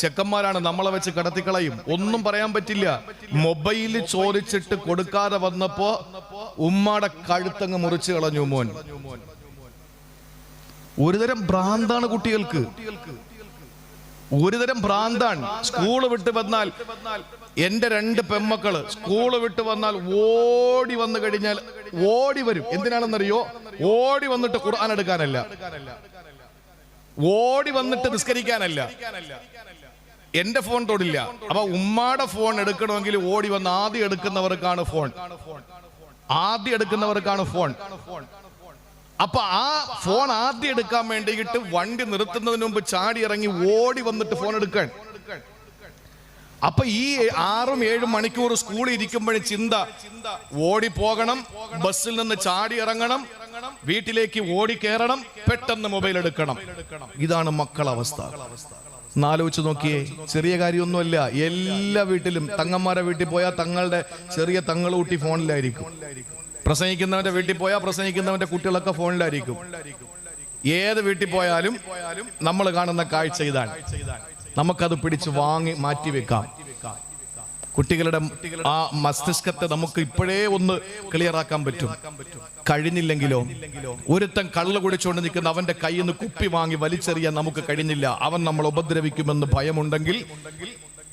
ചെക്കന്മാരാണ് നമ്മളെ വെച്ച് കടത്തിക്കളയും, ഒന്നും പറയാൻ പറ്റില്ല. മൊബൈല് ചോദിച്ചിട്ട് കൊടുക്കാതെ വന്നപ്പോ ഉമ്മാടെ കഴുത്തങ്ങ് മുറിച്ചു കളഞ്ഞു മോൻ. ഒരുതരം ഭ്രാന്താണ് കുട്ടികൾക്ക്, ഒരുതരം ഭ്രാന്താണ്. സ്കൂള് വിട്ട് വന്നാൽ, എന്റെ 2 പെമ്മക്കള് സ്കൂള് വിട്ട് വന്നാൽ ഓടി വന്നു കഴിഞ്ഞാൽ ഓടി വരും. എന്തിനാണെന്നറിയോ? ഓടി വന്നിട്ട് ഖുർആൻ എടുക്കാനല്ല, ഓടി വന്നിട്ട് നിസ്കരിക്കാനല്ല. എന്റെ ഫോൺ തൊടില്ല. അപ്പൊ ഉമ്മാടെ ഫോൺ എടുക്കണമെങ്കിൽ ഓടി വന്ന് ആദ്യം എടുക്കുന്നവർക്കാണ് ഫോൺ, ആദ്യം എടുക്കുന്നവർക്കാണ് ഫോൺ. അപ്പൊ ആ ഫോൺ ആദ്യം എടുക്കാൻ വേണ്ടിയിട്ട് വണ്ടി നിർത്തുന്നതിന് മുമ്പ് ചാടി ഇറങ്ങി ഓടി വന്നിട്ട് ഫോൺ എടുക്കാൻ. അപ്പൊ ഈ 6-7 മണിക്കൂർ സ്കൂളിൽ ഇരിക്കുമ്പോഴും ചിന്ത, ഓടി പോകണം, ബസ്സിൽ നിന്ന് ചാടി ഇറങ്ങണം, വീട്ടിലേക്ക് ഓടി കയറണം, പെട്ടെന്ന് മൊബൈൽ എടുക്കണം. ഇതാണ് മക്കളെ അവസ്ഥ. ആലോചിച്ച് നോക്കിയേ, ചെറിയ കാര്യമൊന്നുമല്ല. എല്ലാ വീട്ടിലും, തങ്ങന്മാരെ വീട്ടിൽ പോയാൽ തങ്ങളുടെ ചെറിയ തങ്ങളൂട്ടി ഫോണിലായിരിക്കും, പ്രസംഗിക്കുന്നവന്റെ വീട്ടിൽ പോയാൽ പ്രസംഗിക്കുന്നവന്റെ കുട്ടികളൊക്കെ ഫോണിലായിരിക്കും. ഏത് വീട്ടിൽ പോയാലും നമ്മൾ കാണുന്ന കാഴ്ച ഇതാണ്. നമുക്കത് പിടിച്ച് വാങ്ങി മാറ്റിവെക്കാം. കുട്ടികളുടെ ആ മസ്തിഷ്കത്തെ നമുക്ക് ഇപ്പോഴേ ഒന്ന് ക്ലിയർ ആക്കാൻ പറ്റും. കഴിഞ്ഞില്ലെങ്കിലോ, ഒരുത്തൻ കള്ള് കുടിച്ചുകൊണ്ട് നിൽക്കുന്ന അവന്റെ കയ്യിൽ നിന്ന് കുപ്പി വാങ്ങി വലിച്ചെറിയാൻ നമുക്ക് കഴിഞ്ഞില്ല, അവൻ നമ്മൾ ഉപദ്രവിക്കുമെന്ന് ഭയമുണ്ടെങ്കിൽ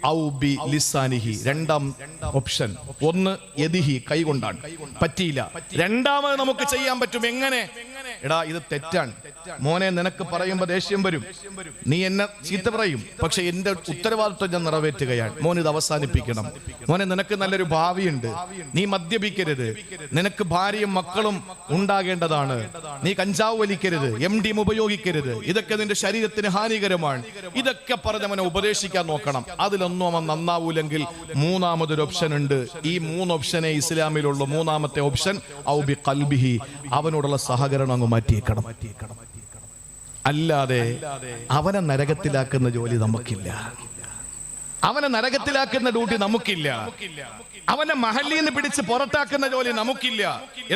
ഔബി ലിസാനിഹി, രണ്ടാം ഓപ്ഷൻ. ഒന്ന് യദിഹി, കൈകൊണ്ടാണ്, പറ്റിയില്ല. രണ്ടാമത് നമുക്ക് ചെയ്യാൻ പറ്റും. എങ്ങനെ? എടാ ഇത് തെറ്റാണ് മോനെ, നിനക്ക് പറയുമ്പോ ദേഷ്യം വരും, നീ എന്നെ ചീത്ത പറയും, പക്ഷെ എന്റെ ഉത്തരവാദിത്വം ഞാൻ നിറവേറ്റുകയാണ്. മോൻ ഇത് അവസാനിപ്പിക്കണം. മോനെ, നിനക്ക് നല്ലൊരു ഭാവിയുണ്ട്, നീ മദ്യപിക്കരുത്, നിനക്ക് ഭാര്യയും മക്കളും ഉണ്ടാകേണ്ടതാണ്, നീ കഞ്ചാവ് വലിക്കരുത്, MDMA ഉപയോഗിക്കരുത്, ഇതൊക്കെ നിന്റെ ശരീരത്തിന് ഹാനികരമാണ്. ഇതൊക്കെ പറഞ്ഞ് അവനെ ഉപദേശിക്കാൻ നോക്കണം. അതിലൊന്നും അവൻ നന്നാവൂലെങ്കിൽ മൂന്നാമതൊരു ഓപ്ഷൻ ഉണ്ട്. ഈ 3 ഓപ്ഷനെ ഇസ്ലാമിലുള്ള മൂന്നാമത്തെ ഓപ്ഷൻ ഔബി ഖൽബിഹി, അവനോടുള്ള സഹകരണം അങ്ങ് മാറ്റിയേക്കണം. അല്ലാതെ അവനെ നരകത്തിലാക്കുന്ന ജോലി നമുക്കില്ല, അവനെ നരകത്തിലാക്കുന്ന ഡ്യൂട്ടി നമുക്കില്ല, അവനെ മഹല്ലിൽ നിന്ന് പിടിച്ച് പുറത്താക്കുന്ന ജോലി നമുക്കില്ല.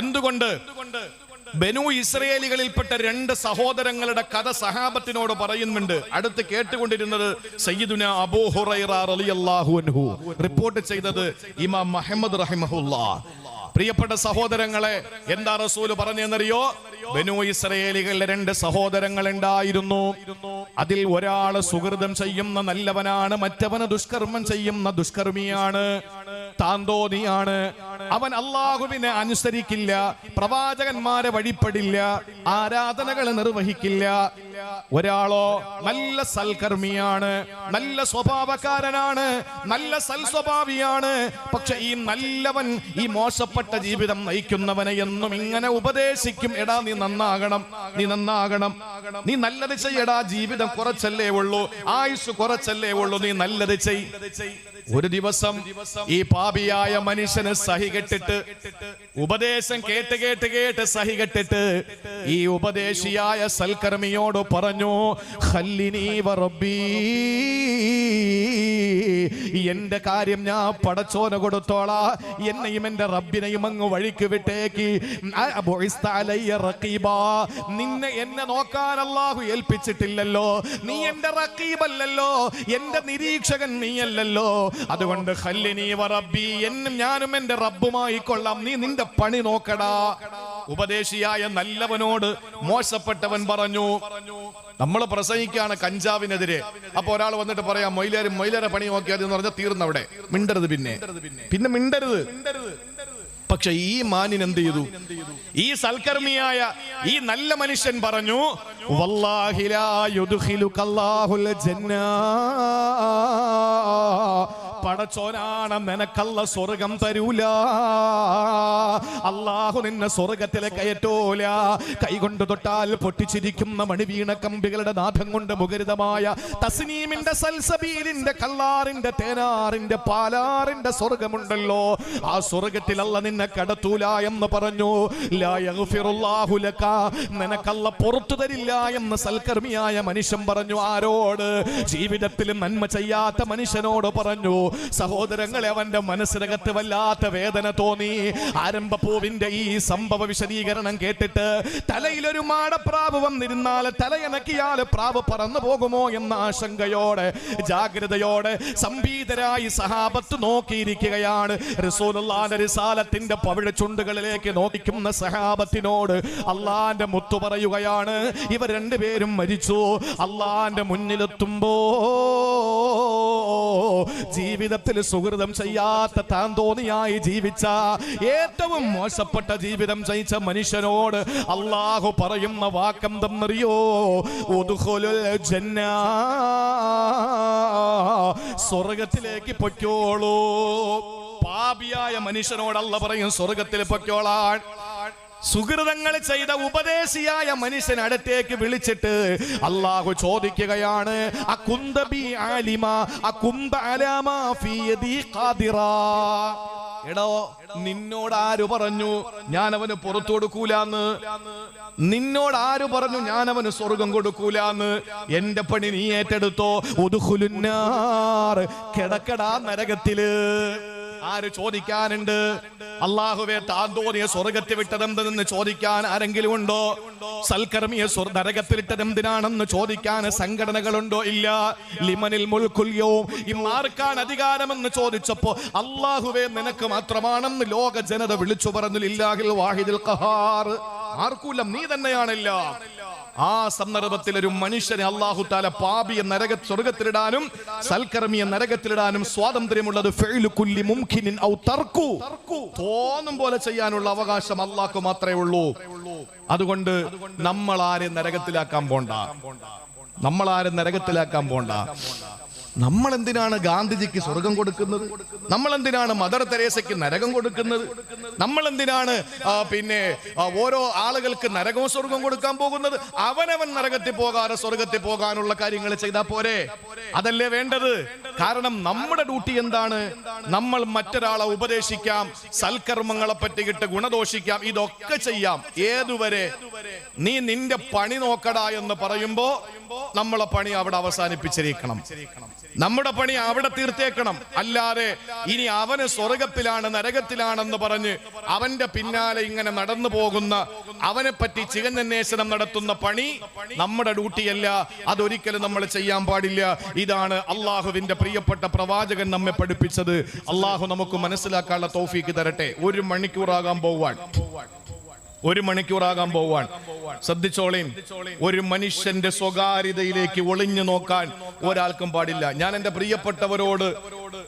എന്തുകൊണ്ട്? ബനു ഇസ്രയേലികളിൽപ്പെട്ട 2 സഹോദരങ്ങളുടെ കഥ സഹാബത്തിനോട് പറയുന്നുണ്ട്. അടുത്ത് കേട്ടുകൊണ്ടിരുന്നത് സയ്യിദുന അബൂ ഹുറൈറ റളിയല്ലാഹു അൻഹു, റിപ്പോർട്ട് ചെയ്തത് ഇമാം മുഹമ്മദ് റഹിമഹുല്ലാഹ്. പ്രിയപ്പെട്ട സഹോദരങ്ങളെ, എന്താ റസൂൽ പറഞ്ഞെന്നറിയോ? ബനു ഇസ്രയേലികളിലെ 2 സഹോദരങ്ങൾ ഉണ്ടായിരുന്നു. അതിൽ ഒരാള് സുഹൃതം ചെയ്യുന്ന നല്ലവനാണ്, മറ്റവന് ദുഷ്കർമ്മം ചെയ്യുന്ന ദുഷ്കർമ്മിയാണ്, താന്തോന്നിയാണ്. അവൻ അള്ളാഹുവിനെ അനുസരിക്കില്ല, പ്രവാചകന്മാരെ വഴിപ്പെടില്ല, ആരാധനകൾ നിർവഹിക്കില്ല. ഒരാളോ നല്ല സൽക്കർമ്മിയാണ്, നല്ല സ്വഭാവക്കാരനാണ്, നല്ല സൽസ്വഭാവിയാണ്. പക്ഷെ ഈ നല്ലവൻ ഈ മോശപ്പെട്ട ജീവിതം നയിക്കുന്നവനെ എന്നും ഇങ്ങനെ ഉപദേശിക്കും, എടാ നീ നന്നാകണം, നീ നന്നാകണം, നീ നല്ലത് ചെയ്യടാ, ജീവിതം കുറച്ചല്ലേ ഉള്ളൂ, ആയുസ് കുറച്ചല്ലേ ഉള്ളൂ, നീ നല്ലത് ചെയ്. ഒരു ദിവസം ഈ പാപിയായ മനുഷ്യന് സഹികെട്ടിട്ട്, ഉപദേശം കേട്ട് കേട്ട് കേട്ട് സഹികെട്ടിട്ട് ഈ ഉപദേശിയായ സൽക്കർമ്മിയോട് പറഞ്ഞു, ഖല്ലിനി വറബ്ബി, എന്റെ കാര്യം ഞാൻ പടച്ചോന് കൊടുത്തോളാ, എന്നെയും എന്റെ റബ്ബിനെയും അങ്ങ് വഴിക്ക് വിട്ടേക്ക്. നിന്നെ എന്നെ നോക്കാൻ അല്ലാഹു ഏൽപ്പിച്ചിട്ടില്ലല്ലോ, നീ എന്റെ റഖീബല്ലല്ലോ, എന്റെ നിരീക്ഷകൻ നീയല്ലല്ലോ, അതുകൊണ്ട് ഖല്ലിനി വറബ്ബി, എന്നും ഞാനും എന്റെ റബ്ബുമായി കൊള്ളാം, നീ നിന്റെ പണി നോക്കടാ. ഉപദേശിയായ നല്ലവനോട് മോശപ്പെട്ടവൻ പറഞ്ഞു. നമ്മൾ പ്രസംഗിക്കാണ് കഞ്ചാവിനെതിരെ. അപ്പൊ ഒരാൾ വന്നിട്ട് പറയാം, മൊയിലാരെ പണി നോക്കിയാൽ എന്ന് പറഞ്ഞാൽ തീർന്നവിടെ, മിണ്ടരുത്, പിന്നെ മിണ്ടരുത്. പക്ഷെ ഈ മാനിൻ എന്ത് ചെയ്തു? ഈ സൽക്കർമ്മിയായ ഈ നല്ല മനുഷ്യൻ പറഞ്ഞു, വല്ലാഹി ലാ യുദ്ഖിലുകല്ലാഹുൽ ജന്ന, പടച്ചോനാണ് നിനക്കല്ല സ്വർഗം തരൂല, അള്ളാഹു നിന്നെ സ്വർഗത്തിലെ കയറ്റൂല. കൈകൊണ്ട് തൊട്ടാൽ പൊട്ടിച്ചിരിക്കുന്ന മണിവീണ കമ്പികളുടെ നാഥം കൊണ്ട് മുഖരിതമായ തസ്നീമിന്റെ, സൽസബീലിന്റെ, കല്ലാറിന്റെ, തേനാറിന്റെ, പാലാറിന്റെ സ്വർഗമുണ്ടല്ലോ, ആ സ്വർഗത്തിൽ അല്ല നിന്നെ കടത്തൂല എന്ന് പറഞ്ഞു. ലാ യഗ്ഫിറുല്ലാഹു ലക, നിനക്കല്ല പുറത്തു തരില്ല എന്ന് സൽക്കർമ്മിയായ മനുഷ്യൻ പറഞ്ഞു. ആരോട്? ജീവിതത്തിൽ നന്മ ചെയ്യാത്ത മനുഷ്യനോട് പറഞ്ഞു. സഹോദരങ്ങളെ, അവന്റെ മനസ്സിനകത്ത് വല്ലാത്ത വേദന തോന്നി. ആരംഭപ്പൂവിന്റെ ഈ സംഭവ വിശദീകരണം കേട്ടിട്ട് തലയിലൊരു മാടപ്രാവ് വന്നിരുന്നാൽ തലയനക്കിയാൽ പ്രാവ് പറന്നു പോകുമോ എന്ന ആശങ്കയോടെ ജാഗ്രതയോടെ സംഭീതരായി സഹാബത്ത് നോക്കിയിരിക്കുകയാണ്. റസൂലുള്ളാഹിന്റെ റിസാലത്തിന്റെ പവിഴ ചുണ്ടുകളിലേക്ക് നോക്കിക്കുന്ന സഹാബത്തിനോട് അള്ളാന്റെ മുത്തു പറയുകയാണ്, ഇവർ രണ്ടുപേരും മരിച്ചു. അള്ളാന്റെ മുന്നിലെത്തുമ്പോ ജീവിതത്തിൽ സുഹൃതം ചെയ്യാത്ത താന്തോന്നിയായി ജീവിച്ച ഏറ്റവും മോശപ്പെട്ട ജീവിതം ചെയ്യിച്ച മനുഷ്യനോട് അള്ളാഹു പറയുന്ന വാക്കെന്തെന്നറിയോ? ഉദ്ഖുലുൽ ജന്ന, സ്വർഗത്തിലേക്ക് പൊയ്ക്കോളൂ. പാപിയായ മനുഷ്യനോട് അല്ലാഹു പറയും സ്വർഗത്തിൽ പൊയ്ക്കോളാൻ. സുഹൃതങ്ങൾ ചെയ്ത ഉപദേശിയായ മനുഷ്യൻ അടുത്തേക്ക് വിളിച്ചിട്ട് അള്ളാഹു ചോദിക്കുകയാണ്, എടോ, നിന്നോട് ആര് പറഞ്ഞു ഞാൻ അവന് പുറത്തു കൊടുക്കൂലാന്ന്? നിന്നോട് ആര് പറഞ്ഞു ഞാൻ അവന് സ്വർഗം കൊടുക്കൂലാന്ന്? എന്റെ പണി നീ ഏറ്റെടുത്തോ. ഉദ്ഖുലുന്നാർ, കിടക്കടാ നരകത്തില്. ആര് ചോദിക്കാനുണ്ട്? അള്ളാഹുവെ, താൻ തോന്നിയ സ്വർഗത്തിൽ വിട്ടതെന്തെന്ന് ചോദിക്കാൻ ആരെങ്കിലും ഉണ്ടോ? സൽക്കർമ്മിയെ നരകത്തിലിട്ടത് എന്തിനാണെന്ന് ചോദിക്കാൻ സംഘടനകളുണ്ടോ? ഇല്ല. ലിമനിൽ മുൽക്കുൽ യൗം, ഇന്നാർക്കാണ് അധികാരമെന്ന് ചോദിച്ചപ്പോ അള്ളാഹുവെ നിനക്ക് മാത്രമാണെന്ന് ലോക ജനത വിളിച്ചു പറഞ്ഞു. ലില്ലാഹിൽ വാഹിദിൽ ഖഹാർ, ആർക്കൂല്ല, നീ തന്നെയാണല്ല. ആ സന്ദർഭത്തിൽ ഒരു മനുഷ്യനെ അല്ലാഹു തആല പാപിയെ സ്വർഗത്തിലിടാനും സൽക്കർമ്മിയെ നരകത്തിലിടാനും സ്വാതന്ത്ര്യമുള്ളത് ഫഇലു കുല്ലി മുംകിനിൻ ഔ തർക്കു, തോന്നും പോലെ ചെയ്യാനുള്ള അവകാശം അല്ലാഹുക്ക് മാത്രമേ ഉള്ളൂ. അതുകൊണ്ട് നമ്മൾ ആരെയും നരകത്തിലാക്കാൻ പോണ്ട. നമ്മൾ എന്തിനാണ് ഗാന്ധിജിക്ക് സ്വർഗം കൊടുക്കുന്നത്? നമ്മൾ എന്തിനാണ് മദർ തെരേസയ്ക്ക് നരകം കൊടുക്കുന്നത്? നമ്മൾ എന്തിനാണ് ഓരോ ആളുകൾക്ക് നരകവും സ്വർഗം കൊടുക്കാൻ പോകുന്നത്? അവനവൻ നരകത്തിൽ പോകാതെ സ്വർഗത്തിൽ പോകാനുള്ള കാര്യങ്ങൾ ചെയ്താൽ പോരെ? അതല്ലേ വേണ്ടത്? കാരണം നമ്മുടെ ഡ്യൂട്ടി എന്താണ്? നമ്മൾ മറ്റൊരാളെ ഉപദേശിക്കാം, സൽക്കർമ്മങ്ങളെ പറ്റിയിട്ട് ഗുണദോഷിക്കാം, ഇതൊക്കെ ചെയ്യാം. ഏതുവരെ? നീ നിന്റെ പണി നോക്കടാ എന്ന് പറയുമ്പോ നമ്മളെ പണി അവിടെ അവസാനിപ്പിച്ചിരിക്കണം. നമ്മുടെ പണി അവിടെ തീർത്തേക്കണം. അല്ലാതെ ഇനി അവന് സ്വർഗത്തിലാണ് നരകത്തിലാണെന്ന് പറഞ്ഞ് അവന്റെ പിന്നാലെ ഇങ്ങനെ നടന്നു പോകുന്ന, അവനെ പറ്റി ചികഞ്ഞന്വേഷണം നടത്തുന്ന പണി നമ്മുടെ ഡ്യൂട്ടിയല്ല. അതൊരിക്കലും നമ്മൾ ചെയ്യാൻ പാടില്ല. ഇതാണ് അള്ളാഹുവിന്റെ പ്രിയപ്പെട്ട പ്രവാചകൻ നമ്മെ പഠിപ്പിച്ചത്. അള്ളാഹു നമുക്ക് മനസ്സിലാക്കാനുള്ള തൗഫീക്ക് തരട്ടെ. 1 മണിക്കൂറാകാൻ പോവാൻ ശ്രദ്ധിച്ചോളീൻ. ഒരു മനുഷ്യന്റെ സ്വകാര്യതയിലേക്ക് ഒളിഞ്ഞു നോക്കാൻ ഒരാൾക്കും പാടില്ല. ഞാൻ എന്റെ പ്രിയപ്പെട്ടവരോട്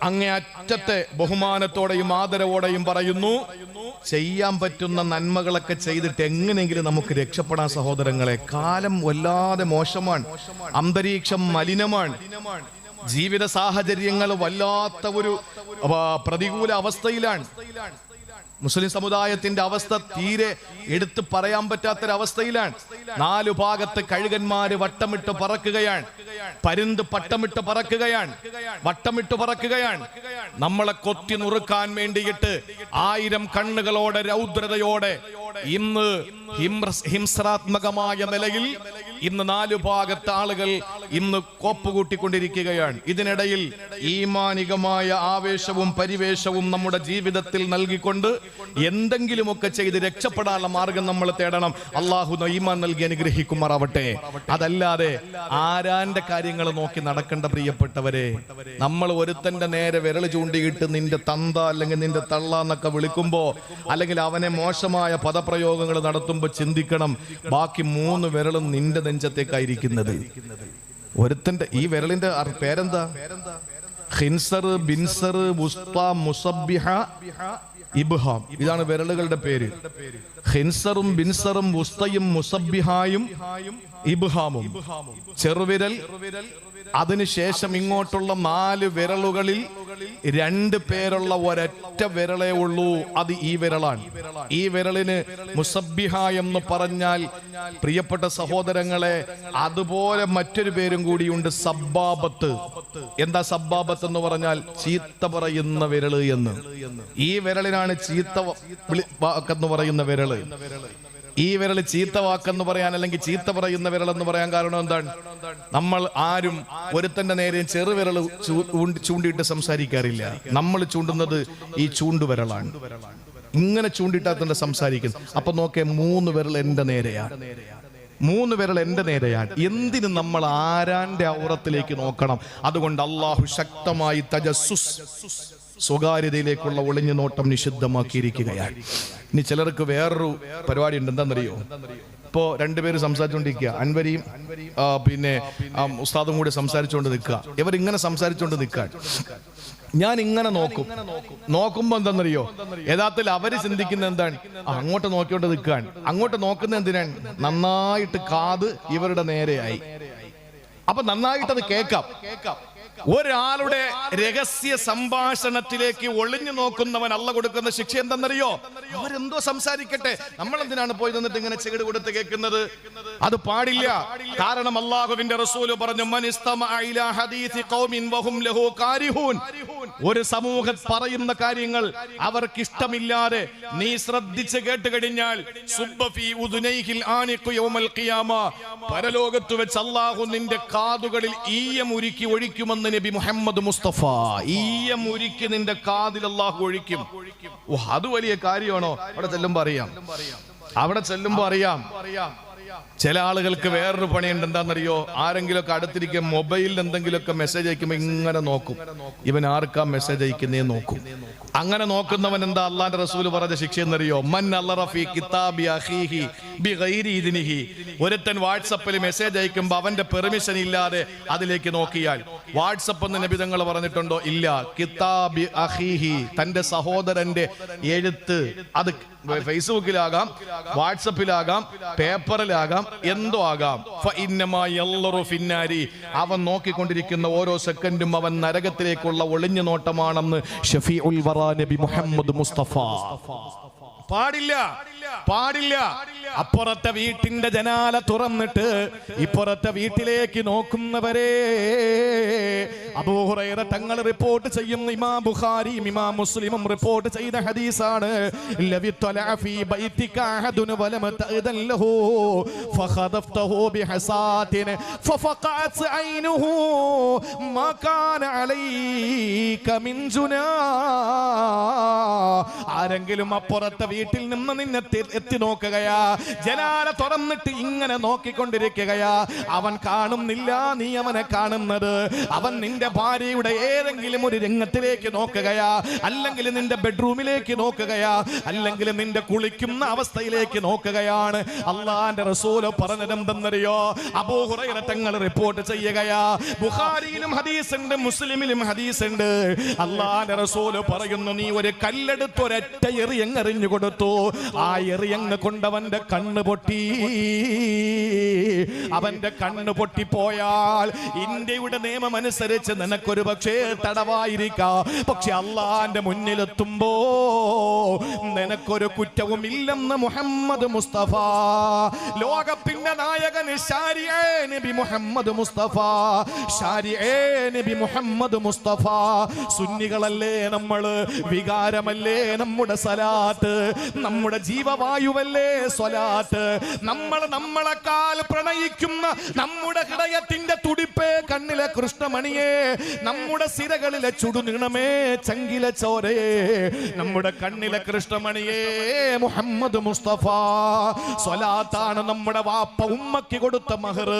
അങ്ങേയറ്റത്തെ ബഹുമാനത്തോടെയും ആദരവോടെയും പറയുന്നു, ചെയ്യാൻ പറ്റുന്ന നന്മകളൊക്കെ ചെയ്തിട്ട് എങ്ങനെയെങ്കിലും നമുക്ക് രക്ഷപ്പെടാൻ സഹോദരങ്ങളെ. കാലം വല്ലാതെ മോശമാണ്, അന്തരീക്ഷം മലിനമാണ്, ജീവിത സാഹചര്യങ്ങൾ വല്ലാത്ത ഒരു പ്രതികൂല അവസ്ഥയിലാണ്. മുസ്ലിം സമുദായത്തിന്റെ അവസ്ഥ തീരെ എടുത്തു പറയാൻ പറ്റാത്തൊരവസ്ഥയിലാണ്. 4 ഭാഗത്ത് കഴുകന്മാര് വട്ടമിട്ട് പറക്കുകയാണ്, പരുന്ത് പട്ടമിട്ട് പറക്കുകയാണ്, വട്ടമിട്ട് പറക്കുകയാണ്. നമ്മളെ കൊത്തി നുറുക്കാൻ വേണ്ടിയിട്ട് 1000 കണ്ണുകളോടെ രൗദ്രതയോടെ ഇന്ന് ഹിംസാത്മകമായ നിലയിൽ ഇന്ന് 4 ഭാഗത്ത് ആളുകൾ ഇന്ന് കോപ്പുകൂട്ടിക്കൊണ്ടിരിക്കുകയാണ്. ഇതിനിടയിൽ ഈമാനികമായ ആവേശവും പരിവേഷവും നമ്മുടെ ജീവിതത്തിൽ നൽകിക്കൊണ്ട് എന്തെങ്കിലുമൊക്കെ ചെയ്ത് രക്ഷപ്പെടാനുള്ള മാർഗം നമ്മൾ തേടണം. അള്ളാഹു ഈമാൻ നൽകി അനുഗ്രഹിക്കുമാറാവട്ടെ. അതല്ലാതെ ആരാന്റെ കാര്യങ്ങൾ നോക്കി നടക്കേണ്ട പ്രിയപ്പെട്ടവരെ. നമ്മൾ ഒരുത്തന്റെ നേരെ വിരൽ ചൂണ്ടിയിട്ട് നിന്റെ തന്ത അല്ലെങ്കിൽ നിന്റെ തള്ള എന്നൊക്കെ വിളിക്കുമ്പോ, അല്ലെങ്കിൽ അവനെ മോശമായ പദപ്രയോഗങ്ങൾ നടത്തുമ്പോ ചിന്തിക്കണം, ബാക്കി 3 വിരലും നിന്റെ നെഞ്ചത്തേക്കായിരിക്കുന്നത്. ഒരുത്തന്റെ ഈ വിരലിന്റെ പേരെന്താ? ഖിൻസർ, ബിൻസർ, വുസ്ത, മുസബ്ബിഹ, ഇബ്ഹാം. ഇതാണ് വിരലുകളുടെ പേര്. ഖിൻസറും ബിൻസറും വുസ്തയും മുസബ്ബിഹായും ഇബ്ഹാമും. ചെറുവിരൽ, അതിനുശേഷം ഇങ്ങോട്ടുള്ള 4 വിരലുകളിൽ 2 പേരുള്ള ഒരൊറ്റ വിരലേ ഉള്ളൂ. അത് ഈ വിരലാണ്. ഈ വിരലിന് മുസബ്ബിഹ എന്ന് പറഞ്ഞാൽ പ്രിയപ്പെട്ട സഹോദരങ്ങളെ, അതുപോലെ മറ്റൊരു പേരും കൂടിയുണ്ട്, സബ്ബാബത്ത്. എന്താ സബ്ബാബത്ത് എന്ന് പറഞ്ഞാൽ? ചീത്ത പറയുന്ന വിരല് എന്ന്. ഈ വിരലിനാണ് ചീത്ത എന്ന് പറയുന്ന വിരല്. ഈ വിരൽ ചീത്ത വാക്കെന്ന് പറയാൻ അല്ലെങ്കിൽ ചീത്ത പറയുന്ന വിരലെന്ന് പറയാൻ കാരണം എന്താണ്? നമ്മൾ ആരും ഒരുത്തന്റെ നേരെയും ചെറുവിരൽ ചൂണ്ടിയിട്ട് സംസാരിക്കാറില്ല. നമ്മൾ ചൂണ്ടുന്നത് ഈ ചൂണ്ടുവിരലാണ്. ഇങ്ങനെ ചൂണ്ടിട്ടാ തന്നെ സംസാരിക്കുന്നു. അപ്പൊ നോക്കേ, 3 വിരൽ എന്റെ നേരെയാണ്, 3 വിരൽ എന്റെ നേരെയാണ്. എന്തിന് നമ്മൾ ആരാന്റെ ഔറത്തിലേക്ക് നോക്കണം? അതുകൊണ്ട് അള്ളാഹു ശക്തമായി തജസ്സുസ്, സ്വകാര്യതയിലേക്കുള്ള ഒളിഞ്ഞു നോട്ടം നിഷിദ്ധമാക്കിയിരിക്കുകയാണ്. ഇനി ചിലർക്ക് വേറൊരു പരിപാടി ഉണ്ട്. എന്താണെന്നറിയോ? ഇപ്പോ 2 പേര് സംസാരിച്ചുകൊണ്ടിരിക്കുക, അൻവരിയും പിന്നെ ഉസ്താദും കൂടി സംസാരിച്ചുകൊണ്ട് നിൽക്കുക. ഇവരിങ്ങനെ സംസാരിച്ചുകൊണ്ട് നിൽക്കാൻ ഞാൻ ഇങ്ങനെ നോക്കുമ്പോ എന്താണെന്നറിയോ? യഥാർത്ഥത്തിൽ അവര് ചിന്തിക്കുന്ന എന്താണ്? അങ്ങോട്ട് നോക്കിക്കൊണ്ട് നിൽക്കാൻ. അങ്ങോട്ട് നോക്കുന്ന എന്തിനാണ്? നന്നായിട്ട് കാത് ഇവരുടെ നേരെയായി. അപ്പൊ നന്നായിട്ടത് കേൾക്കാം. ഒരാളുടെ രഹസ്യ സംഭാഷണത്തിലേക്ക് ഒളിഞ്ഞു നോക്കുന്നവൻ അള്ള കൊടുക്കുന്ന ശിക്ഷ എന്തെന്നറിയോ? അവരെന്തോ സംസാരിക്കട്ടെ, നമ്മൾ എന്തിനാണ് പോയി നിന്നിട്ട് ഇങ്ങനെ ചെകിട് കൊടുത്ത് കേൾക്കുന്നത്? അത് പാടില്ല. കാരണം അല്ലാഹുവിന്റെ റസൂല് പറഞ്ഞു, മൻ ഇസ്തമഅ ഇലാ ഹദീസി ഖൗമിൻ വഹും ലഹു കാരിഹൂൻ. ഒരു സമൂഹം പറയുന്ന കാര്യങ്ങൾ അവർക്ക് ഇഷ്ടമില്ലാതെ നീ ശ്രദ്ധിച്ച് കേട്ട് കഴിഞ്ഞാൽ സുബ്ബ ഫീ ഉദുനൈഹിൽ ആനിഖു യൗമൽ ഖിയാമ, പരലോകത്ത് വെച്ച് അല്ലാഹു നിന്റെ കാതുകളിൽ ഈയം ഉരുക്കി ഒഴിക്കുമെന്ന് നബി മുഹമ്മദ് മുസ്തഫ. ഈയം ഉരുക്കി നിന്റെ കാതിൽ അല്ലാഹു ഒഴിക്കും. അത് വലിയ കാര്യമാണോ? അവിടെ ചെല്ലുമ്പോ അറിയാം. ചില ആളുകൾക്ക് വേറൊരു പണിയുണ്ട്. എന്താണെന്നറിയോ? ആരെങ്കിലുമൊക്കെ അടുത്തിരിക്കും, മൊബൈലിൽ എന്തെങ്കിലുമൊക്കെ മെസ്സേജ് അയക്കുമ്പോൾ ഇങ്ങനെ നോക്കും, ഇവൻ ആർക്കാ മെസ്സേജ് അയക്കുന്നേ നോക്കും. അങ്ങനെ നോക്കുന്നവൻ എന്താ അള്ളാന്റെ റസൂല് പറഞ്ഞ ശിക്ഷ എന്നറിയോ? മൻ അല്ലറ ഫീ കിതാബി അഖീഹി ബിഗൈരി ഇദ്നിഹി. ഒരുത്തൻ വാട്സപ്പിൽ മെസ്സേജ് അയക്കുമ്പോൾ അവന്റെ പെർമിഷൻ ഇല്ലാതെ അതിലേക്ക് നോക്കിയാൽ, വാട്സപ്പ് എന്ന് നബി തങ്ങൾ പറഞ്ഞിട്ടുണ്ടോ? ഇല്ല. കിതാബി അഖീഹി, തന്റെ സഹോദരന്റെ എഴുത്ത്, അത് ഫേസ്ബുക്കിലാകാം, വാട്സപ്പിലാകാം, പേപ്പറിലാകാം, എന്തോ ആകാം. അവൻ നോക്കിക്കൊണ്ടിരിക്കുന്ന ഓരോ സെക്കൻഡും അവൻ നരകത്തിലേക്കുള്ള ഒളിഞ്ഞു നോട്ടമാണെന്ന് ഷഫീഉൽ വറാ നബി മുഹമ്മദ് മുസ്തഫ. പാടില്ല. അപ്പുറത്തെ വീട്ടിന്റെ ജനാല തുറന്നിട്ട് ഇപ്പുറത്തെ വീട്ടിലേക്ക് നോക്കുന്നവരെ അബൂ ഹുറൈറ തങ്ങൾ റിപ്പോർട്ട് ചെയ്യുന്ന, ഇമാം ബുഖാരിയും ഇമാം മുസ്ലിമും റിപ്പോർട്ട് ചെയ്ത ഹദീസാണ്. ലവി തലഅ ഫീ ബൈതിക അഹദുൻ വലം തഅദൻ ലഹു ഫഖദഫതഹു ബിഹസാതിൻ ഫഫഖഅത് ഐനുഹു മാ കാന അലൈക മിൻ ജുനാ. ആരെങ്കിലും അപ്പുറത്തെ വീട്ടിൽ നിന്ന് നിന്നെ എത്തി നോക്കുകയാ, ജനാല തുറന്നിട്ട് ഇങ്ങനെ നോക്കിക്കൊണ്ടിരിക്കുകയാ. അവൻ കാണുന്നില്ല, നീ അവനെ കാണുന്നത്. അവൻ നിന്റെ ഭാര്യയുടെ ഏതെങ്കിലും ഒരു രംഗത്തിലേക്ക് നോക്കുകയാ, അല്ലെങ്കിൽ നിന്റെ ബെഡ്റൂമിലേക്ക് നോക്കുകയാ, അല്ലെങ്കിൽ നിന്റെ കുളിക്കുന്ന അവസ്ഥയിലേക്ക് നോക്കുകയാണ്. അള്ളാന്റെ റസൂൽ പറഞ്ഞതെന്തെന്നറിയോ? അബൂ ഹുറൈറ തങ്ങൾ റിപ്പോർട്ട് ചെയ്യുകയാ. ബുഖാരിയിലും ഹദീസുണ്ട്, മുസ്ലിമിലും ഹദീസുണ്ട്. അള്ളാന്റെ റസൂൽ പറയുന്നു, നീ ഒരു കല്ലെടുത്ത് ഒരൊറ്റ എറിയങ്ങെറിഞ്ഞു കൊടുത്തു, ആ എറിയങ്ങ് കൊണ്ടവന്റെ കണ്ണ് പൊട്ടി. അവന്റെ കണ്ണ് പൊട്ടിപ്പോയാൽ ഇന്ത്യയുടെ നിയമം അനുസരിച്ച് നിനക്കൊരു പക്ഷേ തടവായിരിക്കാം. പക്ഷെ അള്ളാന്റെ മുന്നിലെത്തുമ്പോ നിനക്കൊരു കുറ്റവും ഇല്ലെന്ന് മുഹമ്മദ് മുസ്തഫ, ലോകത്തിന്റെ നായകൻ ശാരിഅ നബി മുഹമ്മദ് മുസ്തഫ. ശാരിഅ നബി മുഹമ്മദ് മുസ്തഫ. സുന്നികളല്ലേ നമ്മള്, വികാരമല്ലേ നമ്മുടെ സലാത്ത്, നമ്മുടെ ജീവവായുവല്ലേ സ്വലാത്ത്. നമ്മളെക്കാൾ പ്രണയിക്കുന്ന നമ്മുടെ ഹൃദയത്തിന്റെ തുടിപ്പേ, കണ്ണിലെ കൃഷ്ണമണിയേ, നമ്മുടെ സിരകളിലെ ചുടുനിണമേ, ചങ്കിലെ ചോരേ, നമ്മുടെ കണ്ണിലെ കൃഷ്ണമണിയേ മുഹമ്മദ് മുസ്തഫ. സ്വലാത്താണ് നമ്മുടെ വാപ്പ ഉമ്മക്ക് കൊടുത്ത മഹർ,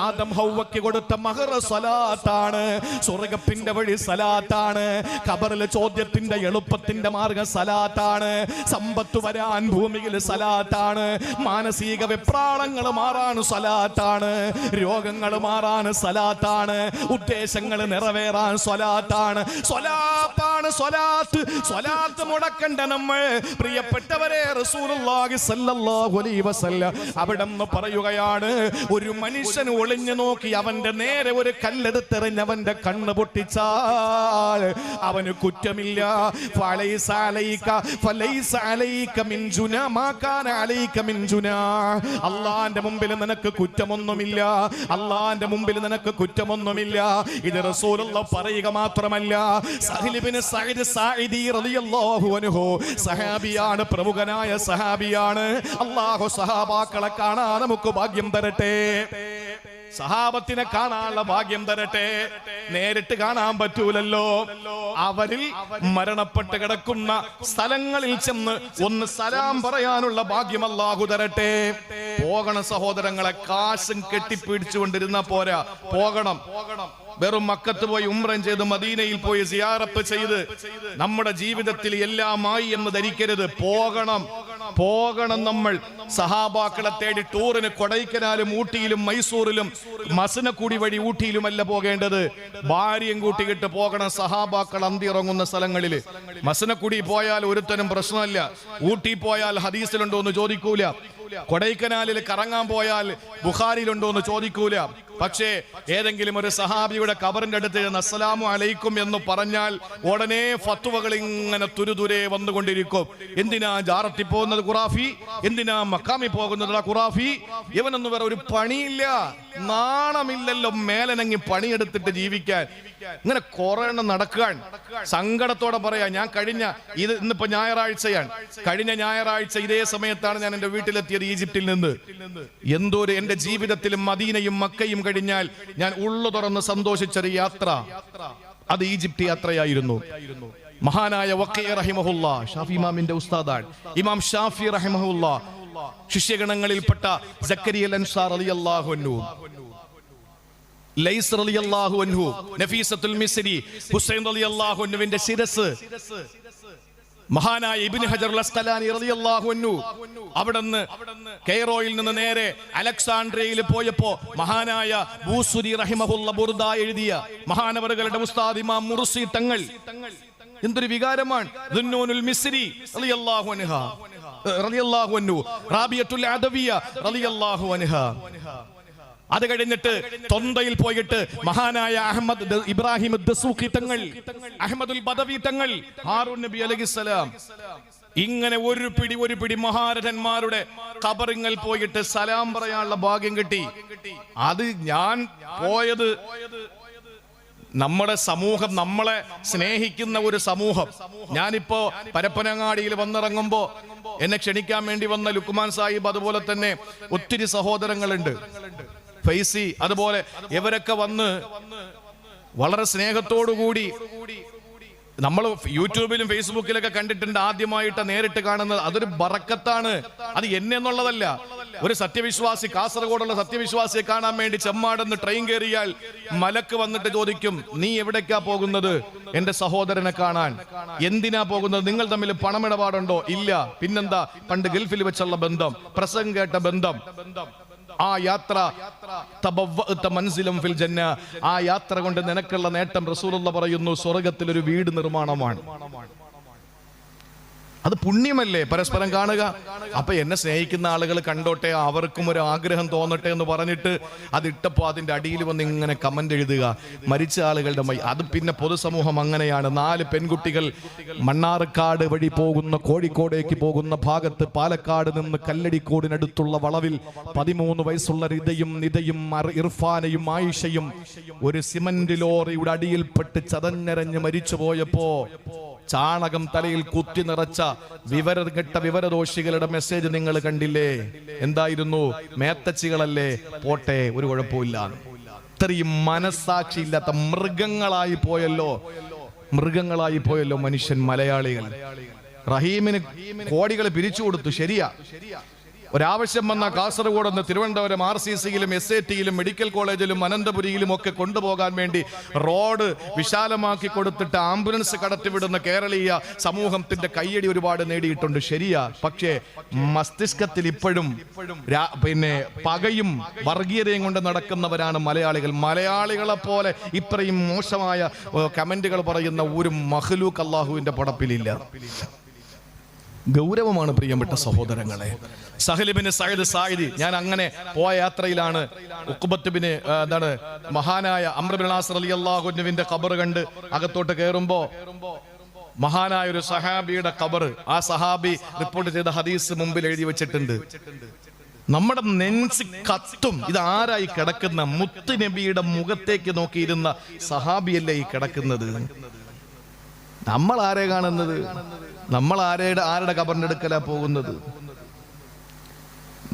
ആദം ഹവ്വക്ക് കൊടുത്ത മഹർ സ്വലാത്താണ്. സ്വർഗ്ഗത്തിന്റെ വഴി സലാത്താണ്, ഖബറിലെ ചോദ്യത്തിന്റെ എളുപ്പത്തിന്റെ മാർഗം സലാത്താണ്, സമ്പത്ത് വരാൻ ഭൂമിയിൽ സലാത്താണ്, മാനസിക വെപ്രാളങ്ങൾ മാറാൻ സലാത്താണ്, രോഗങ്ങൾ മാറാൻ സലാത്താണ്, ഉദ്ദേശങ്ങൾ നിറവേറാൻ സ്വലാത്താണ്. സ്വലാത്ത് മുടക്കണ്ട നമ്മൾ. പ്രിയപ്പെട്ടവരെ, റസൂലുള്ളാഹി സ്വല്ലല്ലാഹു അലൈഹി വസല്ലം അവിടെന്ന് പറയുകയാണ്, ഒരു മനുഷ്യൻ ഒളിഞ്ഞു നോക്കി അവന്റെ നേരെ ഒരു കല്ലെടുത്തെറിഞ്ഞ അവന്റെ കണ്ണ് പൊട്ടിച്ചാൽ അവന് കുറ്റമില്ല. അള്ളാന്റെ മുമ്പിൽ നിനക്ക് കുറ്റമൊന്നുമില്ല, അള്ളാന്റെ മുമ്പിൽ നിനക്ക് കുറ്റമൊന്നുമില്ല. ഇത് റസൂലുള്ളാഹ് പറയുക മാത്രമല്ല, സഹൽ ഇബ്നു സഈദ് സാഇദി റളിയല്ലാഹു അൻഹു സഹാബിയാണ്, പ്രമുഖനായ സഹാബിയാണ്. അല്ലാഹു സഹാബാക്കളെ കാണാൻ നമുക്ക് ഭാഗ്യം തരട്ടെ, സഹാബത്തിനെ കാണാനുള്ള ഭാഗ്യം തരട്ടെ. നേരിട്ട് കാണാൻ പറ്റൂലല്ലോ. അവരിൽ മരണപ്പെട്ട് കിടക്കുന്ന സ്ഥലങ്ങളിൽ ചെന്ന് ഒന്ന് സലാം പറയാനുള്ള ഭാഗ്യം അല്ലാഹു തരട്ടെ. പോകണം സഹോദരങ്ങളെ, കാശും കെട്ടിപ്പിടിച്ചുകൊണ്ടിരുന്ന പോരാ, പോകണം. വെറും മക്കത്ത് പോയി ഉംറയും ചെയ്ത് മദീനയിൽ പോയി സിയാറത്ത് ചെയ്ത് നമ്മുടെ ജീവിതത്തിൽ എല്ലാമായി എന്ന് ധരിക്കരുത്. പോകണം, പോകണം. നമ്മൾ സഹാബാക്കളെ തേടി ടൂറിന് കൊടൈക്കനാലും ഊട്ടിയിലും മൈസൂറിലും മസനക്കുടി വഴി ഊട്ടിയിലുമല്ല പോകേണ്ടത്, ഭാര്യയും കൂട്ടിയിട്ട് പോകണം. സഹാബാക്കൾ അന്തിയിറങ്ങുന്ന സ്ഥലങ്ങളിൽ മസനക്കുടി പോയാൽ ഒരുത്തനും പ്രശ്നമല്ല, ഊട്ടി പോയാൽ ഹദീസിലുണ്ടോ എന്ന് ചോദിക്കൂല, കൊടൈക്കനാലിൽ കറങ്ങാൻ പോയാൽ ബുഖാരിയിലുണ്ടോ എന്ന് ചോദിക്കൂല. പക്ഷേ ഏതെങ്കിലും ഒരു സഹാബിയുടെ കബറിന്റെ അടുത്ത് അസ്സലാമു അലൈക്കും എന്ന് പറഞ്ഞാൽ ഉടനെ ഫത്വകൾ ഇങ്ങനെ തുരുതുരെ വന്നുകൊണ്ടിരിക്കും. എന്തിനാ ജാറത്തി പോകുന്നത് ഖുറാഫി, എന്തിനാ മക്കാമി പോകുന്നത് ഖുറാഫി, ഇവനൊന്നും വേറെ ഒരു പണിയില്ല, നാണമില്ലല്ലോ മേലനങ്ങി പണിയെടുത്തിട്ട് ജീവിക്കാൻ. ഇങ്ങനെ കുറെ എണ്ണം നടക്കാൻ. സങ്കടത്തോടെ പറയാ, ഞാൻ ഇന്നിപ്പോ ഞായറാഴ്ചയാണ്, കഴിഞ്ഞ ഞായറാഴ്ച ഇതേ സമയത്താണ് ഞാൻ എന്റെ വീട്ടിലെത്തിയത് ഈജിപ്തിൽ നിന്ന്. എന്തോരം എന്റെ ജീവിതത്തിലും മദീനയും മക്കയും കഴിഞ്ഞാൽ ഞാൻ ഉള്ളു തുറന്ന് സന്തോഷിച്ചൊരു യാത്ര, അത് ഈജിപ്ത് യാത്രയായിരുന്നു. മഹാനായ വഖീഅ റഹിമഹുല്ലാ, ഷാഫി ഇമാമിന്റെ ഉസ്താദാണ് ഇമാം ഷാഫി റഹിമഹുല്ലാ, ശിഷ്യഗണങ്ങളിൽപ്പെട്ട സക്കരിയ അൻസാർ റളിയല്ലാഹു അൻഹു, ലൈസ് റളിയല്ലാഹു അൻഹു, നഫീസത്തുൽ മിസ്രി ഹുസൈൻ റളിയല്ലാഹു അൻഹുവിന്റെ ശിരസ് മഹാനായ ഇബ്നു ഹജർ അൽ അസ്ഖലാനി റളിയല്ലാഹു അൻഹു അവിടുന്ന് കൈറോയിൽ നിന്ന് നേരെ അലക്സാണ്ട്രിയയിൽ പോയപ്പോ മഹാനായ ബൂസുരി റഹിമഹുല്ലാ ബുർദ എഴുതിയ മഹാനവറുകളുടെ ഉസ്താദ് ഇമാം മുർസി തങ്ങൾ, എന്തൊരു വികാരമാണ്. ദുന്നൂനുൽ മിസ്രി റളിയല്ലാഹു അൻഹു, റാബിയത്തുൽ അദവിയ റളിയല്ലാഹു അൻഹ. അത് കഴിഞ്ഞിട്ട് തൊണ്ടയിൽ പോയിട്ട് മഹാനായ അഹമ്മദ് ഇബ്രാഹിം ദസൂഖി തങ്ങൾ, അഹമ്മദുൽ ബദവി തങ്ങൾ, ഹാറൂൻ നബി അലൈഹിസ്സലാം, ഇങ്ങനെ ഒരു പിടി മഹാരഥന്മാരുടെ ഖബറിങ്ങൾ പോയിട്ട് സലാം പറയാനുള്ള ഭാഗ്യം കിട്ടി. അത് ഞാൻ പോയത് നമ്മുടെ സമൂഹം, നമ്മളെ സ്നേഹിക്കുന്ന ഒരു സമൂഹം. ഞാനിപ്പോ പരപ്പനങ്ങാടിയിൽ വന്നിറങ്ങുമ്പോ എന്നെ ക്ഷണിക്കാൻ വേണ്ടി വന്ന ലുക്മാൻ സാഹിബ്, അതുപോലെ തന്നെ ഒത്തിരി സഹോദരങ്ങളുണ്ട്, ഫൈസി, അതുപോലെ ഇവരൊക്കെ വന്ന് വളരെ സ്നേഹത്തോടുകൂടി, നമ്മൾ യൂട്യൂബിലും ഫേസ്ബുക്കിലൊക്കെ കണ്ടിട്ടുണ്ട്, ആദ്യമായിട്ട് നേരിട്ട് കാണുന്നത്. അതൊരു ബറക്കത്താണ്. അത് എന്നുള്ളതല്ല, ഒരു സത്യവിശ്വാസി, കാസർഗോഡുള്ള സത്യവിശ്വാസിയെ കാണാൻ വേണ്ടി ചെമ്മാടെന്ന് ട്രെയിൻ കയറിയാൽ മലക്ക് വന്നിട്ട് ചോദിക്കും, നീ എവിടേക്കാ പോകുന്നത്? എന്റെ സഹോദരനെ കാണാൻ. എന്തിനാ പോകുന്നത്? നിങ്ങൾ തമ്മിൽ പണമിടപാടുണ്ടോ? ഇല്ല. പിന്നെന്താ? പണ്ട് ഗൾഫിൽ വെച്ചുള്ള ബന്ധം, പ്രസംഗം കേട്ട ബന്ധം. ആ യാത്ര മൻസിലും ഫിൽ ജന്ന, ആ യാത്ര കൊണ്ട് നിനക്കുള്ള നേട്ടം റസൂലുള്ളാഹി പറയുന്നു, സ്വർഗ്ഗത്തിൽ ഒരു വീട് നിർമ്മാണമാണ്. അത് പുണ്യമല്ലേ പരസ്പരം കാണുക. അപ്പൊ എന്നെ സ്നേഹിക്കുന്ന ആളുകൾ കണ്ടോട്ടെ, അവർക്കും ഒരു ആഗ്രഹം തോന്നട്ടെ എന്ന് പറഞ്ഞിട്ട് അതിട്ടപ്പോ അതിന്റെ അടിയിൽ വന്ന് ഇങ്ങനെ കമന്റ് എഴുതുക, മരിച്ച ആളുകളുടെ അത് പിന്നെ പൊതുസമൂഹം അങ്ങനെയാണ്. 4 പെൺകുട്ടികൾ മണ്ണാർക്കാട് വഴി പോകുന്ന കോഴിക്കോടേക്ക് പോകുന്ന ഭാഗത്ത് പാലക്കാട് നിന്ന് കല്ലടിക്കോടിനടുത്തുള്ള വളവിൽ 13 വയസ്സുള്ള നിതയും ഇർഫാനയും ആയിഷയും ഒരു സിമന്റ് ലോറിയുടെ അടിയിൽപ്പെട്ട് ചതഞ്ഞരഞ്ഞ് മരിച്ചു പോയപ്പോ ചാണകം തലയിൽ കുത്തി നിറച്ച വിവരദോഷികളുടെ മെസ്സേജ് നിങ്ങൾ കണ്ടില്ലേ? എന്തായിരുന്നു? മേത്തച്ചികളല്ലേ, പോട്ടെ, ഒരു കുഴപ്പമില്ല. ഇത്രയും മനസ്സാക്ഷി ഇല്ലാത്ത മൃഗങ്ങളായി പോയല്ലോ മനുഷ്യൻ, മലയാളികൾ. റഹീമിന് കോടികൾ പിരിച്ചു കൊടുത്തു, ശരിയാ. ഒരാവശ്യം വന്ന കാസർഗോഡ് നിന്ന് തിരുവനന്തപുരം RCCയിലും SATയിലും മെഡിക്കൽ കോളേജിലും അനന്തപുരിയിലും ഒക്കെ കൊണ്ടുപോകാൻ വേണ്ടി റോഡ് വിശാലമാക്കി കൊടുത്തിട്ട് ആംബുലൻസ് കടത്തിവിടുന്ന കേരളീയ സമൂഹത്തിന്റെ കയ്യടി ഒരുപാട് നേടിയിട്ടുണ്ട്, ശരിയാ. പക്ഷേ മസ്തിഷ്കത്തിൽ ഇപ്പോഴും പിന്നെ പകയും വർഗീയതയും കൊണ്ട് നടക്കുന്നവരാണ് മലയാളികൾ. മലയാളികളെ പോലെ ഇത്രയും മോശമായ കമന്റുകൾ പറയുന്ന ഒരു മഖ്ലൂഖ് അല്ലാഹുവിന്റെ പടപ്പിലില്ല. ഗൗരവമാണ് പ്രിയപ്പെട്ട സഹോദരങ്ങളെ. സഹൽ ഇബ്നു സഈദ് സായിദി, ഞാൻ അങ്ങനെ പോയ യാത്രയിലാണ് ഉഖ്ബത്ത് ബിൻ മഹാനായ അംർ ഇബ്നു ആസ് റളിയല്ലാഹു അൻഹുവിന്റെ ഖബർ കണ്ട് അകത്തോട്ട് കയറുമ്പോ മഹാനായ ഒരു സഹാബിയുടെ ഖബർ, ആ സഹാബി റിപ്പോർട്ട് ചെയ്ത ഹദീസ് മുമ്പിൽ എഴുതി വെച്ചിട്ടുണ്ട്. നമ്മുടെ നെഞ്ച് കത്തും. ഇത് ആരായി കിടക്കുന്ന? മുത്ത് നബിയുടെ മുഖത്തേക്ക് നോക്കിയിരുന്ന സഹാബിയല്ലേ ഈ കിടക്കുന്നത്? നമ്മൾ ആരെ കാണുന്നത്? നമ്മൾ ആരുടെ ഖബറിന്റെ അടുക്കലാ പോകുന്നത്?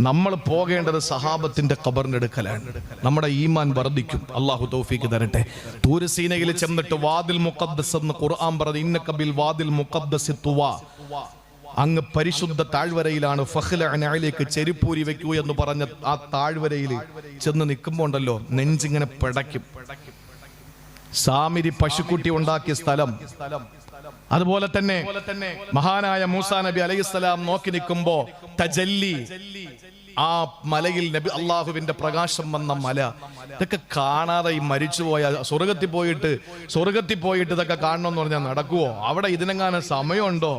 നമ്മൾ പോകേണ്ടത് സഹാബത്തിന്റെ ഖബറിന്റെ അടുക്കലാണ്. നമ്മുടെ ഈമാൻ വർദ്ധിക്കും. അള്ളാഹു തൗഫീക്ക് തരട്ടെ. തൂര് സീനയിൽ ചെന്നിട്ട് വാദിൽ മുഖദ്ദസ് എന്ന് ഖുർആൻ പറഞ്ഞു, ഇന്നക ബിൽ വാദിൽ മുഖദ്ദസി തുവാ, അങ്ങ് പരിശുദ്ധ താഴ്വരയിലാണ്, ഫഖ്ലഅനഅലേക്ക് ചെരുപ്പൂരി വെക്കൂ എന്ന് പറഞ്ഞ ആ താഴ്വരയിൽ ചെന്ന് നിൽക്കുമ്പോൾ ഉണ്ടല്ലോ, നെഞ്ചിങ്ങനെ പിടയ്ക്കും. സാമിരി പശുക്കുട്ടി ഉണ്ടാക്കിയ സ്ഥലം. അതുപോലെ തന്നെ മഹാനായ മൂസാ നബി അലൈഹിസ്സലാം നോക്കി നിൽക്കുമ്പോ തജല്ലി, ആ മലയിൽ നബി അള്ളാഹുവിന്റെ പ്രകാശം വന്ന മല. ഇതൊക്കെ കാണാതെ ഈ മരിച്ചുപോയ സ്വർഗത്തിൽ പോയിട്ട് ഇതൊക്കെ കാണണമെന്ന് പറഞ്ഞാൽ നടക്കുവോ? അവിടെ ഇതിനെങ്ങാനും സമയമുണ്ടോ?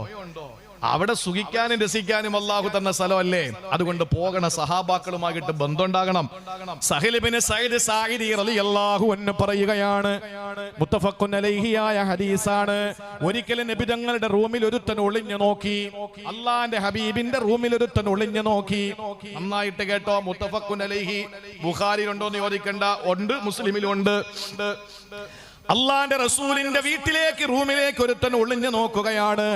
അവിടെ സുഖിക്കാനും രസിക്കാനും അല്ലാഹു തന്ന സ്ഥലമല്ലേ. അതുകൊണ്ട് പോകണ സഹാബാക്കളുമായിട്ട് ബന്ധമുണ്ടാകണം. സഹൽ ഇബ്നു സഈദ് സായിദി റളിയല്ലാഹു അൻഹു പറയുകയാണ്, മുത്തഫഖുൻ അലൈഹിയായ ഹദീസാണ്. ഒരിക്കലും നബി തങ്ങളുടെ റൂമിൽ ഒരുത്തൻ ഒളിഞ്ഞു നോക്കി, അള്ളാന്റെ ഹബീബിന്റെ റൂമിൽ ഒരുത്തൻ ഒളിഞ്ഞു നോക്കി. നന്നായിട്ട് കേട്ടോ, മുത്തഫഖുൻ അലൈഹി. ബുഖാരിയിലുണ്ടോ എന്ന് ചോദിക്കണ്ട, ഉണ്ട്, മുസ്ലിമിലുണ്ട്. അള്ളാന്റെ റസൂലിന്റെ വീട്ടിലേക്ക്, റൂമിലേക്ക് ഒരുത്തൻ ഒളിഞ്ഞു നോക്കുകയാണ്.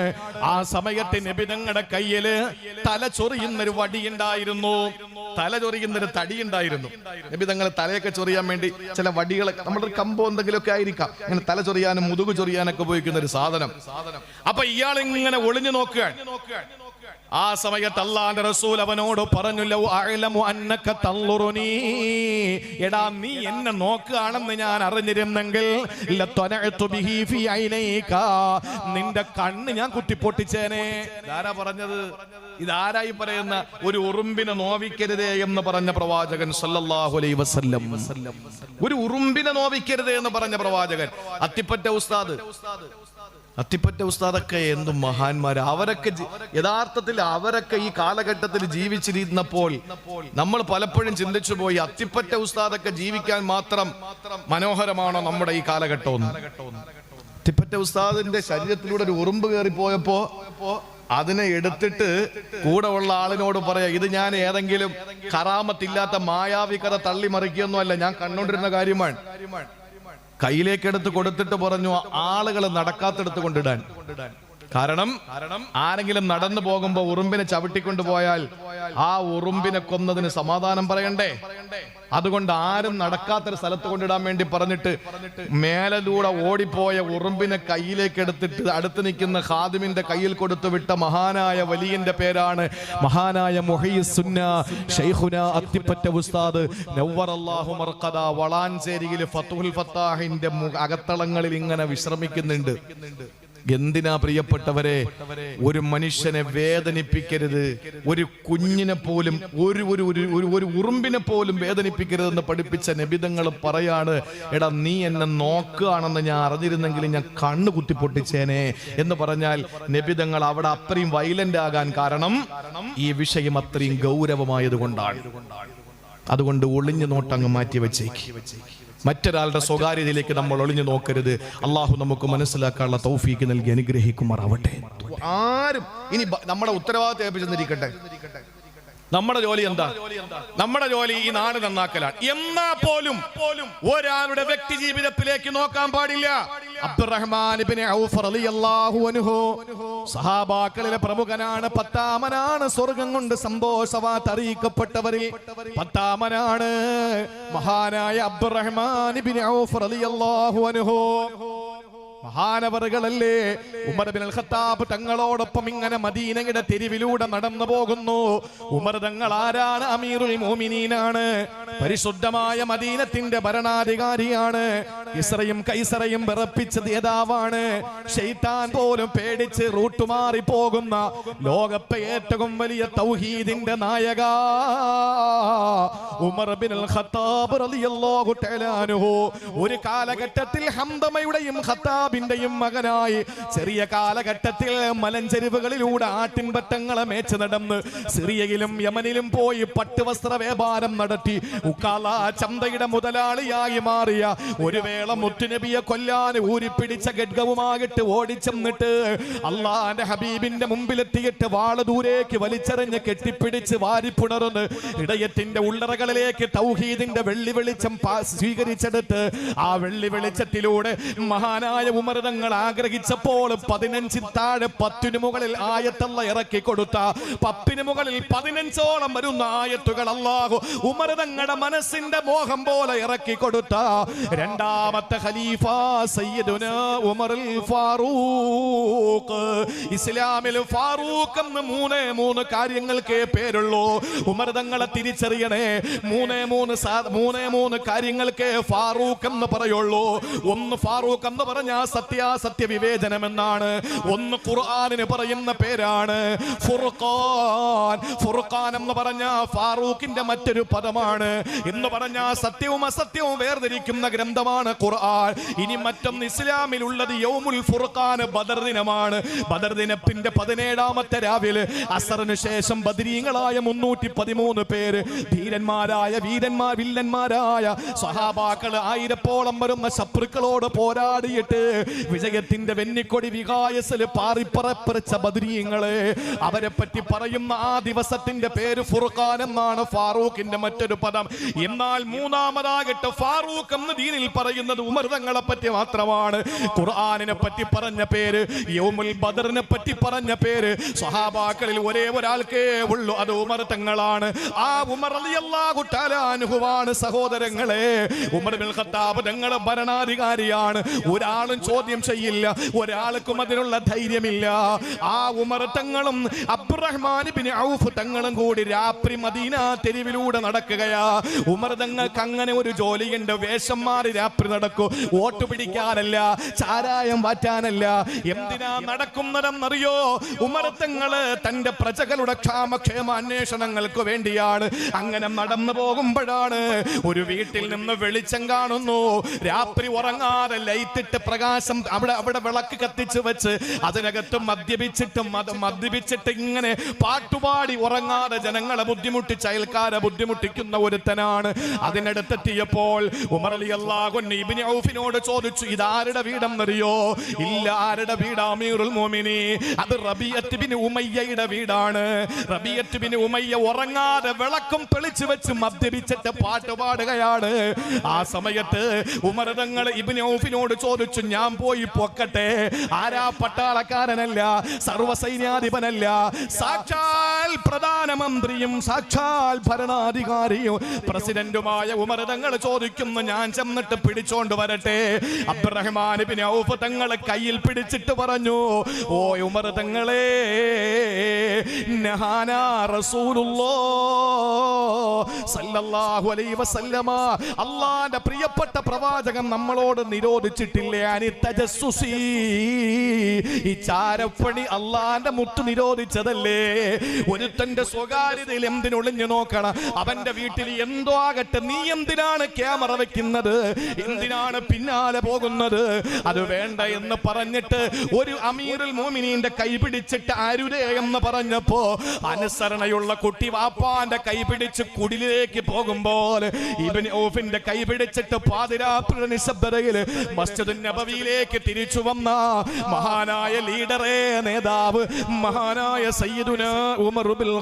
ആ സമയത്ത് നബി തങ്ങളുടെ കയ്യില് തല ചൊറിയുന്നൊരു വടിയുണ്ടായിരുന്നു, തല ചൊറിയുന്നൊരു തടിയുണ്ടായിരുന്നു. നബി തങ്ങൾ തലയൊക്കെ ചൊറിയാൻ വേണ്ടി ചില വടികൾ, നമ്മുടെ കമ്പോ എന്തെങ്കിലുമൊക്കെ ആയിരിക്കാം, അങ്ങനെ തല ചൊറിയാനും മുതുകു ചൊറിയാനൊക്കെ ഉപയോഗിക്കുന്ന ഒരു സാധനം. അപ്പൊ ഇയാൾ ഇങ്ങനെ ഒളിഞ്ഞു നോക്കുകയാണ്. ആ സമയത്ത് അല്ലാഹുവിന്റെ റസൂൽ അവനോട് പറഞ്ഞു, ലൗ അഅലമു അന്നക തൻളുറുനി, എടാ നീ എന്നെ നോക്കുകയാണെന്ന് ഞാൻ അറിഞ്ഞിരുന്നെങ്കിൽ ലതനഅതു ബിഹി ഫീ ഐനൈക, നിന്റെ കണ്ണ് ഞാൻ കുത്തിപ്പൊട്ടിച്ചേനെ. ഇതാരാ പറഞ്ഞത്? ഇതാരായി പറയുന്ന? ഒരു ഉറുമ്പിനെ നോവിക്കരുതേ എന്ന് പറഞ്ഞ പ്രവാചകൻ സല്ലല്ലാഹു അലൈഹി വസല്ലം. ഒരു ഉറുമ്പിനെ നോവിക്കരുതേ എന്ന് പറഞ്ഞ പ്രവാചകൻ. അത്തിപ്പറ്റ ഉസ്താദൊക്കെ എന്തും മഹാന്മാര്. അവരൊക്കെ യഥാർത്ഥത്തിൽ അവരൊക്കെ ഈ കാലഘട്ടത്തിൽ ജീവിച്ചിരുന്നപ്പോൾ നമ്മൾ പലപ്പോഴും ചിന്തിച്ചു പോയി, അത്തിപ്പറ്റ ഉസ്താദൊക്കെ ജീവിക്കാൻ മാത്രം മനോഹരമാണോ നമ്മുടെ ഈ കാലഘട്ടം? അത്തിപ്പറ്റ ഉസ്താദിന്റെ ശരീരത്തിലൂടെ ഒരു ഉറുമ്പ് കയറിപ്പോയപ്പോ അതിനെ എടുത്തിട്ട് കൂടെ ഉള്ള ആളിനോട് പറയാ, ഇത് ഞാൻ ഏതെങ്കിലും കറാമത്തില്ലാത്ത മായാവി കഥ തള്ളിമറിക്കുകയൊന്നുമല്ല, ഞാൻ കണ്ടോണ്ടിരുന്ന കാര്യമാണ്. കയ്യിലേക്കെടുത്ത് കൊടുത്തിട്ട് പറഞ്ഞു, ആളുകൾ നടക്കാത്തെടുത്ത് കൊണ്ടിടാൻ. കാരണം ആരെങ്കിലും നടന്നു പോകുമ്പോ ഉറുമ്പിനെ ചവിട്ടിക്കൊണ്ടു പോയാൽ ആ ഉറുമ്പിനെ കൊന്നതിന് സമാധാനം പറയണ്ടേ? അതുകൊണ്ട് ആരും നടക്കാത്തൊരു സ്ഥലത്ത് കൊണ്ടിടാൻ വേണ്ടി പറഞ്ഞിട്ട് മേലൂടെ ഓടിപ്പോയ ഉറുമ്പിനെ കയ്യിലേക്ക് എടുത്തിട്ട് അടുത്ത് നിൽക്കുന്ന ഖാദിമിന്റെ കയ്യിൽ കൊടുത്തു വിട്ട മഹാനായ വലിയന്റെ പേരാണ് മഹാനായ മുഹയ്യിസുന്ന ശൈഖുന അത്തിപ്പറ്റ ഉസ്താദ് നവ്വറല്ലാഹു മർഖദ. വളാഞ്ചേരിയിൽ ഫതുഹുൽ ഫത്താഹിന്റെ അകത്തളങ്ങളിൽ ഇങ്ങനെ വിശ്രമിക്കുന്നുണ്ട്. എന്തിനാ പ്രിയപ്പെട്ടവരെ? ഒരു മനുഷ്യനെ വേദനിപ്പിക്കരുത്, ഒരു കുഞ്ഞിനെ പോലും, ഒരു ഉറുമ്പിനെ പോലും വേദനിപ്പിക്കരുതെന്ന് പഠിപ്പിച്ച നബിതങ്ങൾ പറയാണ്, എടാ നീ എന്നെ നോക്കുകയാണെന്ന് ഞാൻ അറിഞ്ഞിരുന്നെങ്കിൽ ഞാൻ കണ്ണു കുത്തിപ്പൊട്ടിച്ചേനെ എന്ന് പറഞ്ഞാൽ നബിതങ്ങൾ അവിടെ അത്രയും വയലന്റ് ആകാൻ കാരണം ഈ വിഷയം അത്രയും ഗൗരവമായത് കൊണ്ടാണ്. അതുകൊണ്ട് ഒളിഞ്ഞു നോട്ടങ്ങ് മാറ്റി വെച്ചേക്ക്. മറ്റൊരാളുടെ സ്വകാര്യതയിലേക്ക് നമ്മൾ ഒളിഞ്ഞു നോക്കരുത്. അള്ളാഹു നമുക്ക് മനസ്സിലാക്കാനുള്ള തൗഫീക്ക് നൽകി അനുഗ്രഹിക്കുമാറാവട്ടെ. ആരും ഇനി നമ്മുടെ ഉത്തരവാദിത്തം ഏൽപ്പിച്ചെന്നിരിക്കട്ടെ. നമ്മുടെ ജോലി എന്താ? നമ്മുടെ ജോലി ഈ നാട് നന്നാക്കലാണ്. എന്നാ പോലും ഒരാളുടെ വ്യക്തി ജീവിതത്തിലേക്ക് നോക്കാൻ പാടില്ല. അബ്ദുറഹ്മാൻ ഇബ്നു ഔഫ് റളിയല്ലാഹു അൻഹു സഹാബാക്കളിലെ പ്രമുഖനാണ്, പത്താമനാണ്, സ്വർഗം കൊണ്ട് സന്തോഷവാർത്ത അറിയിക്കപ്പെട്ടവരിൽ പത്താമനാണ് മഹാനായ അബ്ദുറഹ്മാൻ ഇബ്നു ഔഫ് റളിയല്ലാഹു അൻഹു. മഹാനവറുകളല്ലേ ഉമർ ഇബ്നുൽ ഖത്താബ് തങ്ങളോടൊപ്പം ഇങ്ങനെ മദീനയുടെ തെരുവിലൂടെ നടന്നു പോകുന്നു. ഉമർ തങ്ങൾ ആരാണ്? അമീറുൽ മുഅ്മിനീനാണ്. പരിശുദ്ധമായ മദീനത്തിന്റെ ഭരണാധികാരിയാണ്. ഇസ്രയും കൈസറയും വിറപ്പിച്ച നേതാവാണ്. ശൈത്താൻ പോലും പേടിച്ച് റൂട്ടുമാറി പോകുന്ന ലോകത്തെ ഏറ്റവും വലിയ തൗഹീദിന്റെ നായക ഉമർ ഇബ്നുൽ ഖത്താബ് റളിയല്ലാഹു തആല അൻഹു. ഒരു കാലഘട്ടത്തിൽ ഹംദമയുടെയും ഖത്താബ് ഖത്താബിന്റെയും മകനായി ചെറിയ കാലഘട്ടത്തിൽ മലഞ്ചെരിവുകളിലൂടെ ആട്ടിൻപറ്റങ്ങളെ മേച്ച് നടന്ന് സിറിയയിലും യമനിലും പോയി പട്ടുവസ്ത്ര വ്യാപാരം നടത്തി ഉക്കാല ചന്തയുടെ മുതലാളിയായി മാറിയ ഒരു വേള മുത്തുനബിയെ കൊല്ലാൻ ഊരിപ്പിടിച്ച ഖഡ്ഗവുമായിട്ട് ഓടിച്ചെന്നിട്ട് അള്ളാന്റെ ഹബീബിന്റെ മുമ്പിലെത്തിയിട്ട് വാള് ദൂരേക്ക് വലിച്ചെറിഞ്ഞ് കെട്ടിപ്പിടിച്ച് വാരിപ്പുണർന്ന് ഇടയത്തിന്റെ ഉള്ളറകളിലേക്ക് തൗഹീദിന്റെ വെള്ളി വെളിച്ചം സ്വീകരിച്ചെടുത്ത് ആ വെള്ളി വെളിച്ചത്തിലൂടെ മഹാനായ ഉമർ തങ്ങൾ ആഗ്രഹിച്ചപ്പോൾ 15 താഴെ 10 മുകളിൽ ആയത്തല്ല ഇറക്കി കൊടുത്ത 10 മുകളിൽ 15ഓളം വരുന്ന ആയത്തുകൾ അല്ലാഹു ഉമർ തങ്ങളുടെ മനസ്സിന്റെ മോഹം പോലെ ഇറക്കി കൊടുത്ത രണ്ടാമത്തെ ഖലീഫ സയ്യിദുനാ ഉമറുൽ ഫാറൂഖ്. ഇസ്ലാമിൽ ഫാറൂഖ് എന്ന് 3 കാര്യങ്ങൾക്കേ പേരുള്ളൂ. ഉമർ തങ്ങളെ തിരിച്ചറിയണേ, 3 കാര്യങ്ങൾക്കേ ഫാറൂഖ് എന്ന് പറയുള്ളൂ. ഒന്ന് ഫാറൂഖ് എന്ന് പറഞ്ഞാൽ സത്യാസത്യ വിവേചനം എന്നാണ്. ഒന്ന് ഖുർആനിന് പറയുന്ന പേരാണ് ഫുർഖാൻ. ഫുർഖാൻ എന്ന് പറഞ്ഞാൽ ഫാറൂഖിന്റെ മറ്റൊരു പദമാണ്. എന്ന് പറഞ്ഞാൽ സത്യവും അസത്യവും വേർതിരിക്കുന്ന ഗ്രന്ഥമാണ് ഖുർആൻ. ഇനി മറ്റൊന്ന് ഇസ്ലാമിലുള്ളത് യൗമുൽ ഫുർഖാൻ, ബദർ ദിനമാണ്. ബദർ ദിനത്തിന്റെ 17ാമത്തെ രാവിലെ അസറിന് ശേഷം ബദരീങ്ങളായ 313 പേര്, ധീരന്മാരായ വില്ലന്മാരായ സഹാബാക്കൾ 1000ഓളം വരുന്ന ശത്രുക്കളോട് പോരാടിയിട്ട് വിജയത്തിന്റെ വെന്നിക്കൊടി വികായസിൽ പാറിപ്പറപ്പിച്ച ബദരീങ്ങളെ അവരെ പറ്റി പറയുന്ന ആ ദിവസത്തിന്റെ പേര് ഫുർഖാൻ എന്നാണ് ഫാറൂഖിന്റെ മറ്റൊരു പദം. എന്നാൽ മൂന്നാമതാകട്ടെ ഫാറൂഖ് എന്ന് ദീനിൽ പറയുന്നത് ഉമർ തങ്ങളെ പറ്റി മാത്രമാണ്. ഖുർആനിനെ പറ്റി പറഞ്ഞ പേര്, യൗമുൽ ബദറിനെ പറ്റി പറഞ്ഞ പേര് സ്വഹാബാക്കളിൽ ഒരേ ഒരാൾക്കേ ഉള്ളൂ, അത് ഉമർ തങ്ങളാണ്. ആ ഉമർ റളിയല്ലാഹു തആല അൻഹുവാണ് സഹോദരങ്ങളെ. ഉമർ ഇബ്നുൽ ഖത്താബ് തങ്ങൾ ഭരണാധികാരിയാണ്. ഒരാളും ചോദ്യം ചെയ്യില്ല, ഒരാൾക്കും അതിനുള്ള ധൈര്യമില്ല. ആ ഉമർ തങ്ങളും അബ്ദുറഹ്മാൻ ഇബ്നു ഔഫ് തങ്ങളും കൂടി രാത്രി മദീന തെരുവിലൂടെ നടക്കുകയാ. ഉമർ തങ്ങൾക്ക് അങ്ങനെ ഒരു ജോലിയുണ്ട്, വേഷം മാറി രാത്രി നടക്കൂ. വോട്ട് പിടിക്കാനല്ല, ചാരായം വാറ്റാനല്ല. എന്തിനാ നടക്കുന്നതെന്നറിയോ? ഉമർ തങ്ങള് തന്റെ പ്രജകളുടെ ക്ഷാമക്ഷേമ അന്വേഷണങ്ങൾക്ക് വേണ്ടിയാണ്. അങ്ങനെ നടന്നു പോകുമ്പോഴാണ് ഒരു വീട്ടിൽ നിന്ന് വെളിച്ചം കാണുന്നു. രാത്രി ഉറങ്ങാതെ ലൈറ്റിട്ട് പ്രകാശം അവിടെ വിളക്ക് കത്തിച്ച് വെച്ച് അതിനകത്ത് മദ്യപിച്ചിട്ട് ഇങ്ങനെ പാട്ടുപാടി ഉറങ്ങാതെ ജനങ്ങളെ ബുദ്ധിമുട്ടിച്ച് അയൽക്കാരെ ബുദ്ധിമുട്ടിക്കുന്ന ഒരുത്തനാണ്. അതിനടുത്തെത്തിയപ്പോൾ ഉമർ റളിയല്ലാഹു അൻഹു ഇബ്നു ഔഫിനോട് ചോദിച്ചു, ഇതാരുടെ വീടെന്നറിയോ? ഇല്ല, ആരുടെ വീടാ അമീറുൽ മുഅ്മിനീൻ? അത് റബീഅത്ത് ബിൻ ഉമയ്യയുടെ വീടാണ്. റബീഅത്ത് ബിൻ ഉമയ്യ ഉറങ്ങാതെ വിളക്കും തെളിച്ചു വെച്ച് മദ്യപിച്ചിട്ട് പാട്ടുപാടുകയാണ്. ആ സമയത്ത് ഉമർ തങ്ങൾ ഇബ്നു ഔഫിനോട് ചോദിച്ചു, ഞാൻ പോയി പൊക്കട്ടെ? ആരാ? പട്ടാളക്കാരനല്ല, സർവ്വസൈന്യാധിപനല്ല, സാക്ഷാൽ പ്രധാനമന്ത്രിയും സാക്ഷാൽ ഭരണാധികാരിയും പ്രസിഡന്റുമായ ഉമർ തങ്ങൾ ചോദിക്കുന്നു, ഞാൻ ചെന്നിട്ട് പിടിച്ചോണ്ട് വരട്ടെ? അബ്ദുറഹ്മാൻ ഇബ്നു ഔഫ് തങ്ങൾ കയ്യിൽ പിടിച്ചിട്ട് പറഞ്ഞു, ഓ ഉമർ തങ്ങളെ, നഹാനാ റസൂലുള്ളാഹി സല്ലല്ലാഹു അലൈഹി വസല്ലമ, അല്ലാഹുവിന്റെ പ്രിയപ്പെട്ട പ്രവാചകൻ നമ്മളോട് നിരോധിച്ചിട്ടില്ലേ അനി തജസ്സുസി? ഈ ചാരപ്പണി അല്ലാഹുവിന്റെ മുത്ത് നിരോധിച്ചതല്ലേ? ഒരുത്തന്റെ സ്വകാര്യതയിൽ എന്തിനൊളിഞ്ഞു നോക്കണം? അവന്റെ വീട്ടിൽ എന്തോ ആകട്ടെ, നീ എന്തിനാണ് ക്യാമറ വെക്കുന്നത്? എന്തിനാണ് പിന്നാലെ പോകുന്നത്? അത് വേണ്ട എന്ന് പറഞ്ഞിട്ട് ഒരു അമീറുൽ മുഅ്മിനീന്റെ കൈ പിടിച്ചിട്ട് അരുതേ എന്ന് പറഞ്ഞപ്പോ അനുസരണയുള്ള കുട്ടി വാപ്പാന്റെ കൈ പിടിച്ച് കുടിലേക്ക് പോകുമ്പോൾ ഇബ്നു ഔഫിന്റെ കൈ പിടിച്ചിട്ട് പാതിരാത്രിയുടെ നിശബ്ദതയിൽ മസ്ജിദുൻ നബവിയിലേക്ക് തിരിച്ചു വന്ന മഹാനായ ലീഡറെ, നേതാവ്, മഹാനായ സയ്യിദുനാ ഉമറുൽ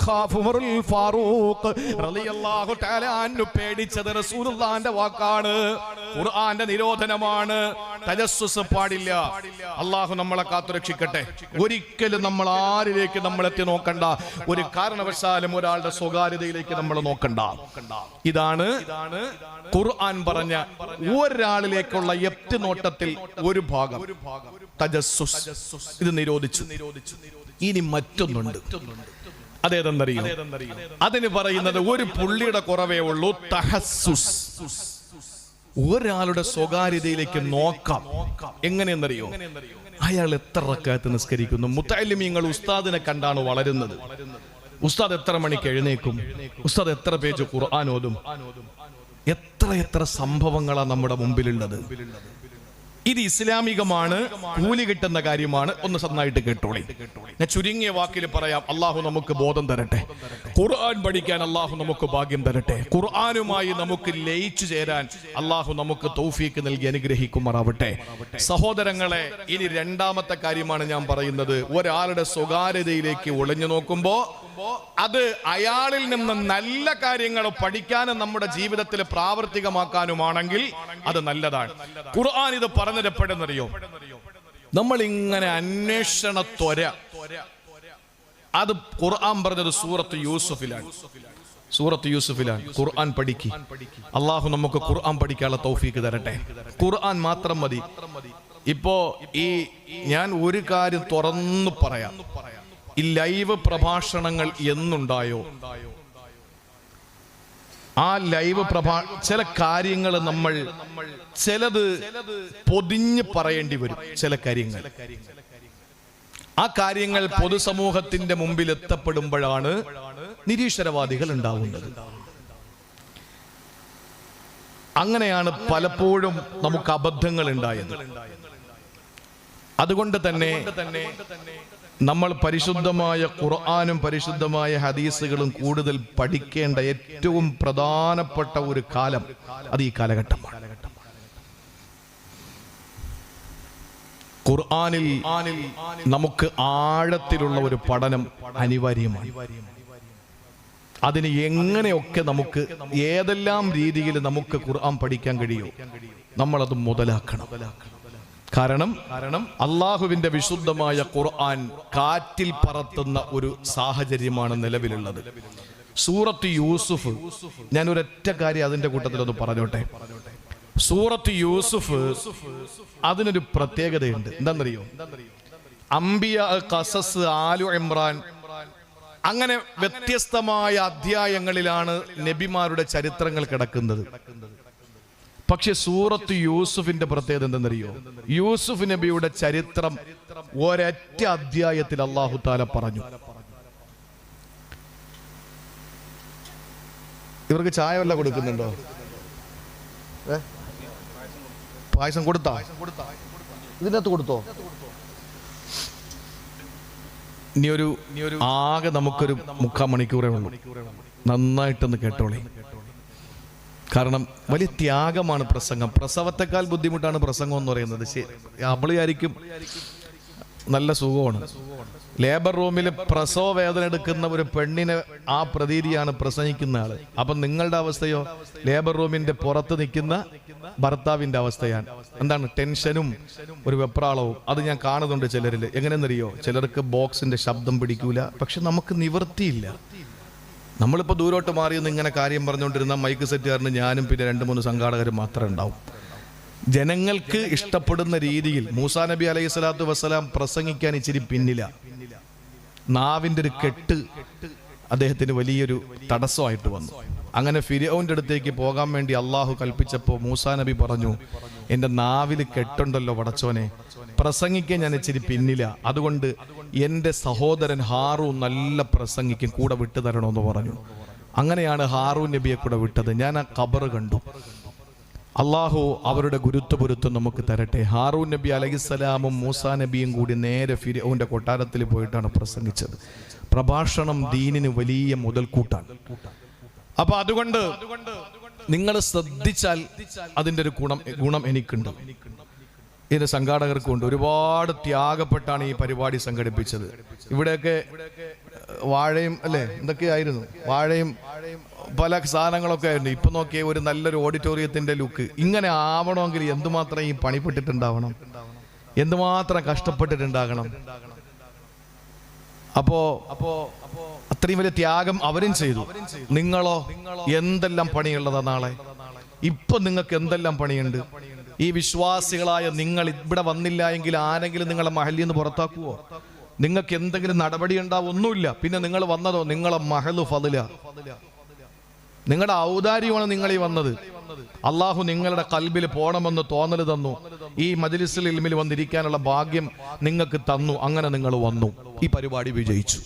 ഫാറൂഖ് റളിയല്ലാഹു തആല അൻഹു പേടിച്ചത് റസൂലുള്ളാഹിന്റെ വാക്കാണ്, ഖുർആന്റെ നിരോധനമാണ്. തജസ്സുസ് പാടില്ല. അല്ലാഹു നമ്മളെ കാത്തുരക്ഷിക്കട്ടെ. ഒരിക്കലും നമ്മൾ ആരിലേക്ക് നമ്മൾ എത്തി നോക്കണ്ട. ഒരു കാരണവശാലും ഒരാളുടെ സ്വകാര്യതയിലേക്ക് നമ്മൾ നോക്കണ്ട. ഇതാണ് ഖുർആൻ പറഞ്ഞ ഒരാളിലേക്കുള്ള എത്തി നോട്ടത്തിൽ ഒരു ഭാഗം. തജസ്സുസ് ഇത് നിരോധിച്ചു. ഇനി മറ്റൊന്നുണ്ട്, അതേതെന്നറിയോ? അതിന് പറയുന്നത് ഒരു പുള്ളിയുടെ കുറവേ ഉള്ളൂ, തഹസ്സുസ്. ഒരാളുടെ സ്വകാര്യതയിലേക്ക് നോക്കാം. എങ്ങനെയെന്നറിയോ? അയാൾ എത്ര റക്അത്ത് നിസ്കരിക്കുന്നു? മുത്തഅല്ലിമീങ്ങൾ ഉസ്താദിനെ കണ്ടാണ് വളരുന്നത്. ഉസ്താദ് എത്ര മണിക്ക് എഴുന്നേക്കും? ഉസ്താദ് എത്ര പേജ് ഖുർആൻ ഓതും? എത്ര സംഭവങ്ങളാണ് നമ്മുടെ മുമ്പിലുള്ളത്. ഇത് ഇസ്ലാമികമാണ്, കൂലി കിട്ടുന്ന കാര്യമാണ്. ഒന്ന് നന്നായിട്ട് കേട്ടോളി. ഞാൻ ചുരുങ്ങിയ വാക്കിൽ പറയാം. അള്ളാഹു നമുക്ക് ബോധം തരട്ടെ. ഖുർആൻ പഠിക്കാൻ അള്ളാഹു നമുക്ക് ഭാഗ്യം തരട്ടെ. ഖുർആനുമായി നമുക്ക് ലയിച്ചു ചേരാൻ അള്ളാഹു നമുക്ക് തൗഫീക്ക് നൽകി അനുഗ്രഹിക്കുമാറാവട്ടെ. സഹോദരങ്ങളെ, ഇനി രണ്ടാമത്തെ കാര്യമാണ് ഞാൻ പറയുന്നത്. ഒരാളുടെ സ്വകാര്യതയിലേക്ക് ഒളിഞ്ഞു നോക്കുമ്പോ അത് അയാളിൽ നിന്ന് നല്ല കാര്യങ്ങൾ പഠിക്കാനും നമ്മുടെ ജീവിതത്തിൽ പ്രാവർത്തികമാക്കാനുമാണെങ്കിൽ അത് നല്ലതാണ്. ഖുർആൻ ഇത് പറഞ്ഞിടപ്പെടുന്നറിയോ? നമ്മൾ ഇങ്ങനെ അന്വേഷണ ത്വര, അത് ഖുർആൻ പറഞ്ഞത് സൂറത്ത് യൂസുഫിലാണ്. സൂറത്ത് യൂസുഫിലാണ്. ഖുർആൻ പഠിക്കി. അള്ളാഹു നമുക്ക് ഖുർആൻ പഠിക്കാനുള്ള തൗഫീക്ക് തരട്ടെ. ഖുർആൻ മാത്രം മതി. ഇപ്പോ ഞാൻ ഒരു കാര്യം തുറന്നു പറയാം. ഈ ലൈവ് പ്രഭാഷണങ്ങൾ എന്നുണ്ടായോ, ആ ലൈവ് ചില കാര്യങ്ങൾ നമ്മൾ ചിലത് പൊതിഞ്ഞ് പറയേണ്ടി വരും. ചില കാര്യങ്ങൾ, ആ കാര്യങ്ങൾ പൊതുസമൂഹത്തിന്റെ മുമ്പിൽ എത്തപ്പെടുമ്പോഴാണ് നിരീശ്വരവാദികൾ ഉണ്ടാവുന്നത്. അങ്ങനെയാണ് പലപ്പോഴും നമുക്ക് അബദ്ധങ്ങൾ ഉണ്ടായത്. അതുകൊണ്ട് തന്നെ നമ്മൾ പരിശുദ്ധമായ ഖുർആനും പരിശുദ്ധമായ ഹദീസുകളും കൂടുതൽ പഠിക്കേണ്ട ഏറ്റവും പ്രധാനപ്പെട്ട ഒരു കാലം അത് ഈ കാലഘട്ടമാണ്. ഖുർആനിൽ നമുക്ക് ആഴത്തിലുള്ള ഒരു പഠനം അനിവാര്യമാണ്. അതിന് എങ്ങനെയൊക്കെ നമുക്ക് ഏതെല്ലാം രീതിയിൽ നമുക്ക് ഖുർആൻ പഠിക്കാൻ കഴിയുമോ നമ്മളത് മുതലാക്കണം. കാരണം അള്ളാഹുവിന്റെ വിശുദ്ധമായ ഖുർആൻ കാറ്റിൽ പറത്തുന്ന ഒരു സാഹചര്യമാണ് നിലവിലുള്ളത്. സൂറത്ത് യൂസുഫ്, ഞാൻ ഒരൊറ്റ കാര്യം അതിന്റെ കൂട്ടത്തിലൊന്ന് പറഞ്ഞോട്ടെ. സൂറത്ത് യൂസുഫ് അതിനൊരു പ്രത്യേകതയുണ്ട്. എന്താണെന്നറിയോ? അംബിയ, ഖസസ്, ആലു ഇമ്രാൻ, അങ്ങനെ വ്യത്യസ്തമായ അധ്യായങ്ങളിലാണ് നബിമാരുടെ ചരിത്രങ്ങൾ കിടക്കുന്നത്. പക്ഷെ സൂറത്ത് യൂസുഫിന്റെ പ്രത്യേകത എന്തെന്നറിയോ? യൂസുഫ് നബിയുടെ ചരിത്രം ഒരൊറ്റ അധ്യായത്തിൽ അല്ലാഹു തആല പറഞ്ഞു. ഇവർക്ക് ചായ വല്ല കൊടുക്കുന്നുണ്ടോ? പായസം കൊടുത്താ? ഇതിനകത്ത് കൊടുത്തോ? ഇനി ഒരു ആകെ നമുക്കൊരു 3/4 മണിക്കൂറേ ഉള്ളൂ. നന്നായിട്ടൊന്ന് കേട്ടോളി. കാരണം വലിയ ത്യാഗമാണ് പ്രസംഗം. പ്രസവത്തെക്കാൾ ബുദ്ധിമുട്ടാണ് പ്രസംഗം എന്ന് പറയുന്നത്. നമ്മൾ വിചാരിക്കും നല്ല സുഖമാണ്. ലേബർ റൂമിൽ പ്രസവ വേദന എടുക്കുന്ന ഒരു പെണ്ണിനെ ആ പ്രതീതിയാണ് പ്രസംഗിക്കുന്ന ആള്. അപ്പൊ നിങ്ങളുടെ അവസ്ഥയോ? ലേബർ റൂമിന്റെ പുറത്ത് നിൽക്കുന്ന ഭർത്താവിന്റെ അവസ്ഥയാണ്. എന്താണ്? ടെൻഷനും ഒരു വെപ്രാളവും. അത് ഞാൻ കാണുന്നുണ്ട് ചിലരിൽ. എങ്ങനെയെന്നറിയോ? ചിലർക്ക് ബോക്സിന്റെ ശബ്ദം പിടിക്കൂല. പക്ഷെ നമുക്ക് നിവൃത്തിയില്ല. നമ്മളിപ്പോൾ ദൂരോട്ട് മാറിയെന്ന് ഇങ്ങനെ കാര്യം പറഞ്ഞുകൊണ്ടിരുന്ന മൈക്ക് സെറ്റുകാരന് ഞാനും പിന്നെ 2-3 സംഘാടകരും മാത്രമേ ഉണ്ടാവും. ജനങ്ങൾക്ക് ഇഷ്ടപ്പെടുന്ന രീതിയിൽ മൂസാ നബി അലൈഹി സ്വലാത്തു വസ്സലാം പ്രസംഗിക്കാൻ ഇച്ചിരി പിന്നില. നാവിൻ്റെ ഒരു കെട്ട് അദ്ദേഹത്തിന് വലിയൊരു തടസ്സമായിട്ട് വന്നു. അങ്ങനെ ഫിർഔന്റെ അടുത്തേക്ക് പോകാൻ വേണ്ടി അള്ളാഹു കൽപ്പിച്ചപ്പോൾ മൂസാ നബി പറഞ്ഞു, എൻ്റെ നാവിൽ കെട്ടുണ്ടല്ലോ പടച്ചോനെ, പ്രസംഗിക്കാൻ ഞാൻ ഇച്ചിരി പിന്നില. അതുകൊണ്ട് എൻ്റെ സഹോദരൻ ഹാറൂൻ നല്ല പ്രസംഗിക്കും, കൂടെ വിട്ടു തരണമെന്ന് പറഞ്ഞു. അങ്ങനെയാണ് ഹാറൂൻ നബിയെ കൂടെ വിട്ടത്. ഞാൻ ആ ഖബർ കണ്ടു. അള്ളാഹു അവരുടെ ഗുരുത്വപുരുത്വം നമുക്ക് തരട്ടെ. ഹാറൂൻ നബി അലൈഹിസ്സലാമും മൂസാ നബിയും കൂടി നേരെ ഫിർഔന്റെ കൊട്ടാരത്തിൽ പോയിട്ടാണ് പ്രസംഗിച്ചത്. പ്രഭാഷണം ദീനിന് വലിയ മുതൽക്കൂട്ടാണ്. അപ്പൊ അതുകൊണ്ട് നിങ്ങൾ ശ്രദ്ധിച്ചാൽ അതിൻ്റെ ഒരു ഗുണം എനിക്കുണ്ട്, ഇതിന്റെ സംഘാടകർക്കുണ്ട്. ഒരുപാട് ത്യാഗപ്പെട്ടാണ് ഈ പരിപാടി സംഘടിപ്പിച്ചത്. ഇവിടെയൊക്കെ വാഴയും അല്ലേ എന്തൊക്കെയായിരുന്നു, വാഴയും പല സാധനങ്ങളൊക്കെ ആയിരുന്നു. ഇപ്പൊ നോക്കിയ ഒരു നല്ലൊരു ഓഡിറ്റോറിയത്തിന്റെ ലുക്ക്. ഇങ്ങനെ ആവണമെങ്കിൽ എന്തുമാത്രം ഈ പണിപ്പെട്ടിട്ടുണ്ടാവണം, എന്തുമാത്രം കഷ്ടപ്പെട്ടിട്ടുണ്ടാകണം. അപ്പോ അത്രയും വലിയ ത്യാഗം അവരും ചെയ്തു. നിങ്ങളോ? എന്തെല്ലാം പണിയുള്ളതാ നാളെ? ഇപ്പൊ നിങ്ങൾക്ക് എന്തെല്ലാം പണിയുണ്ട്? ഈ വിശ്വാസികളായ നിങ്ങൾ ഇവിടെ വന്നില്ല എങ്കിൽ ആരെങ്കിലും നിങ്ങളെ മഹല്ലിൽ നിന്ന് പുറത്താക്കുവോ? നിങ്ങൾക്ക് എന്തെങ്കിലും നടപടി ഉണ്ടാവും? ഒന്നുമില്ല. പിന്നെ നിങ്ങൾ വന്നതോ നിങ്ങളെ മഹലു ഫളില, നിങ്ങളുടെ ഔദാര്യമാണ് നിങ്ങളീ വന്നത്. അള്ളാഹു നിങ്ങളുടെ കൽബിൽ പോണമെന്ന് തോന്നൽ തന്നു. ഈ മജ്ലിസുൽ ഇൽമിൽ വന്നിരിക്കാനുള്ള ഭാഗ്യം നിങ്ങൾക്ക് തന്നു. അങ്ങനെ നിങ്ങൾ വന്നു. ഈ പരിപാടി വിജയിച്ചു.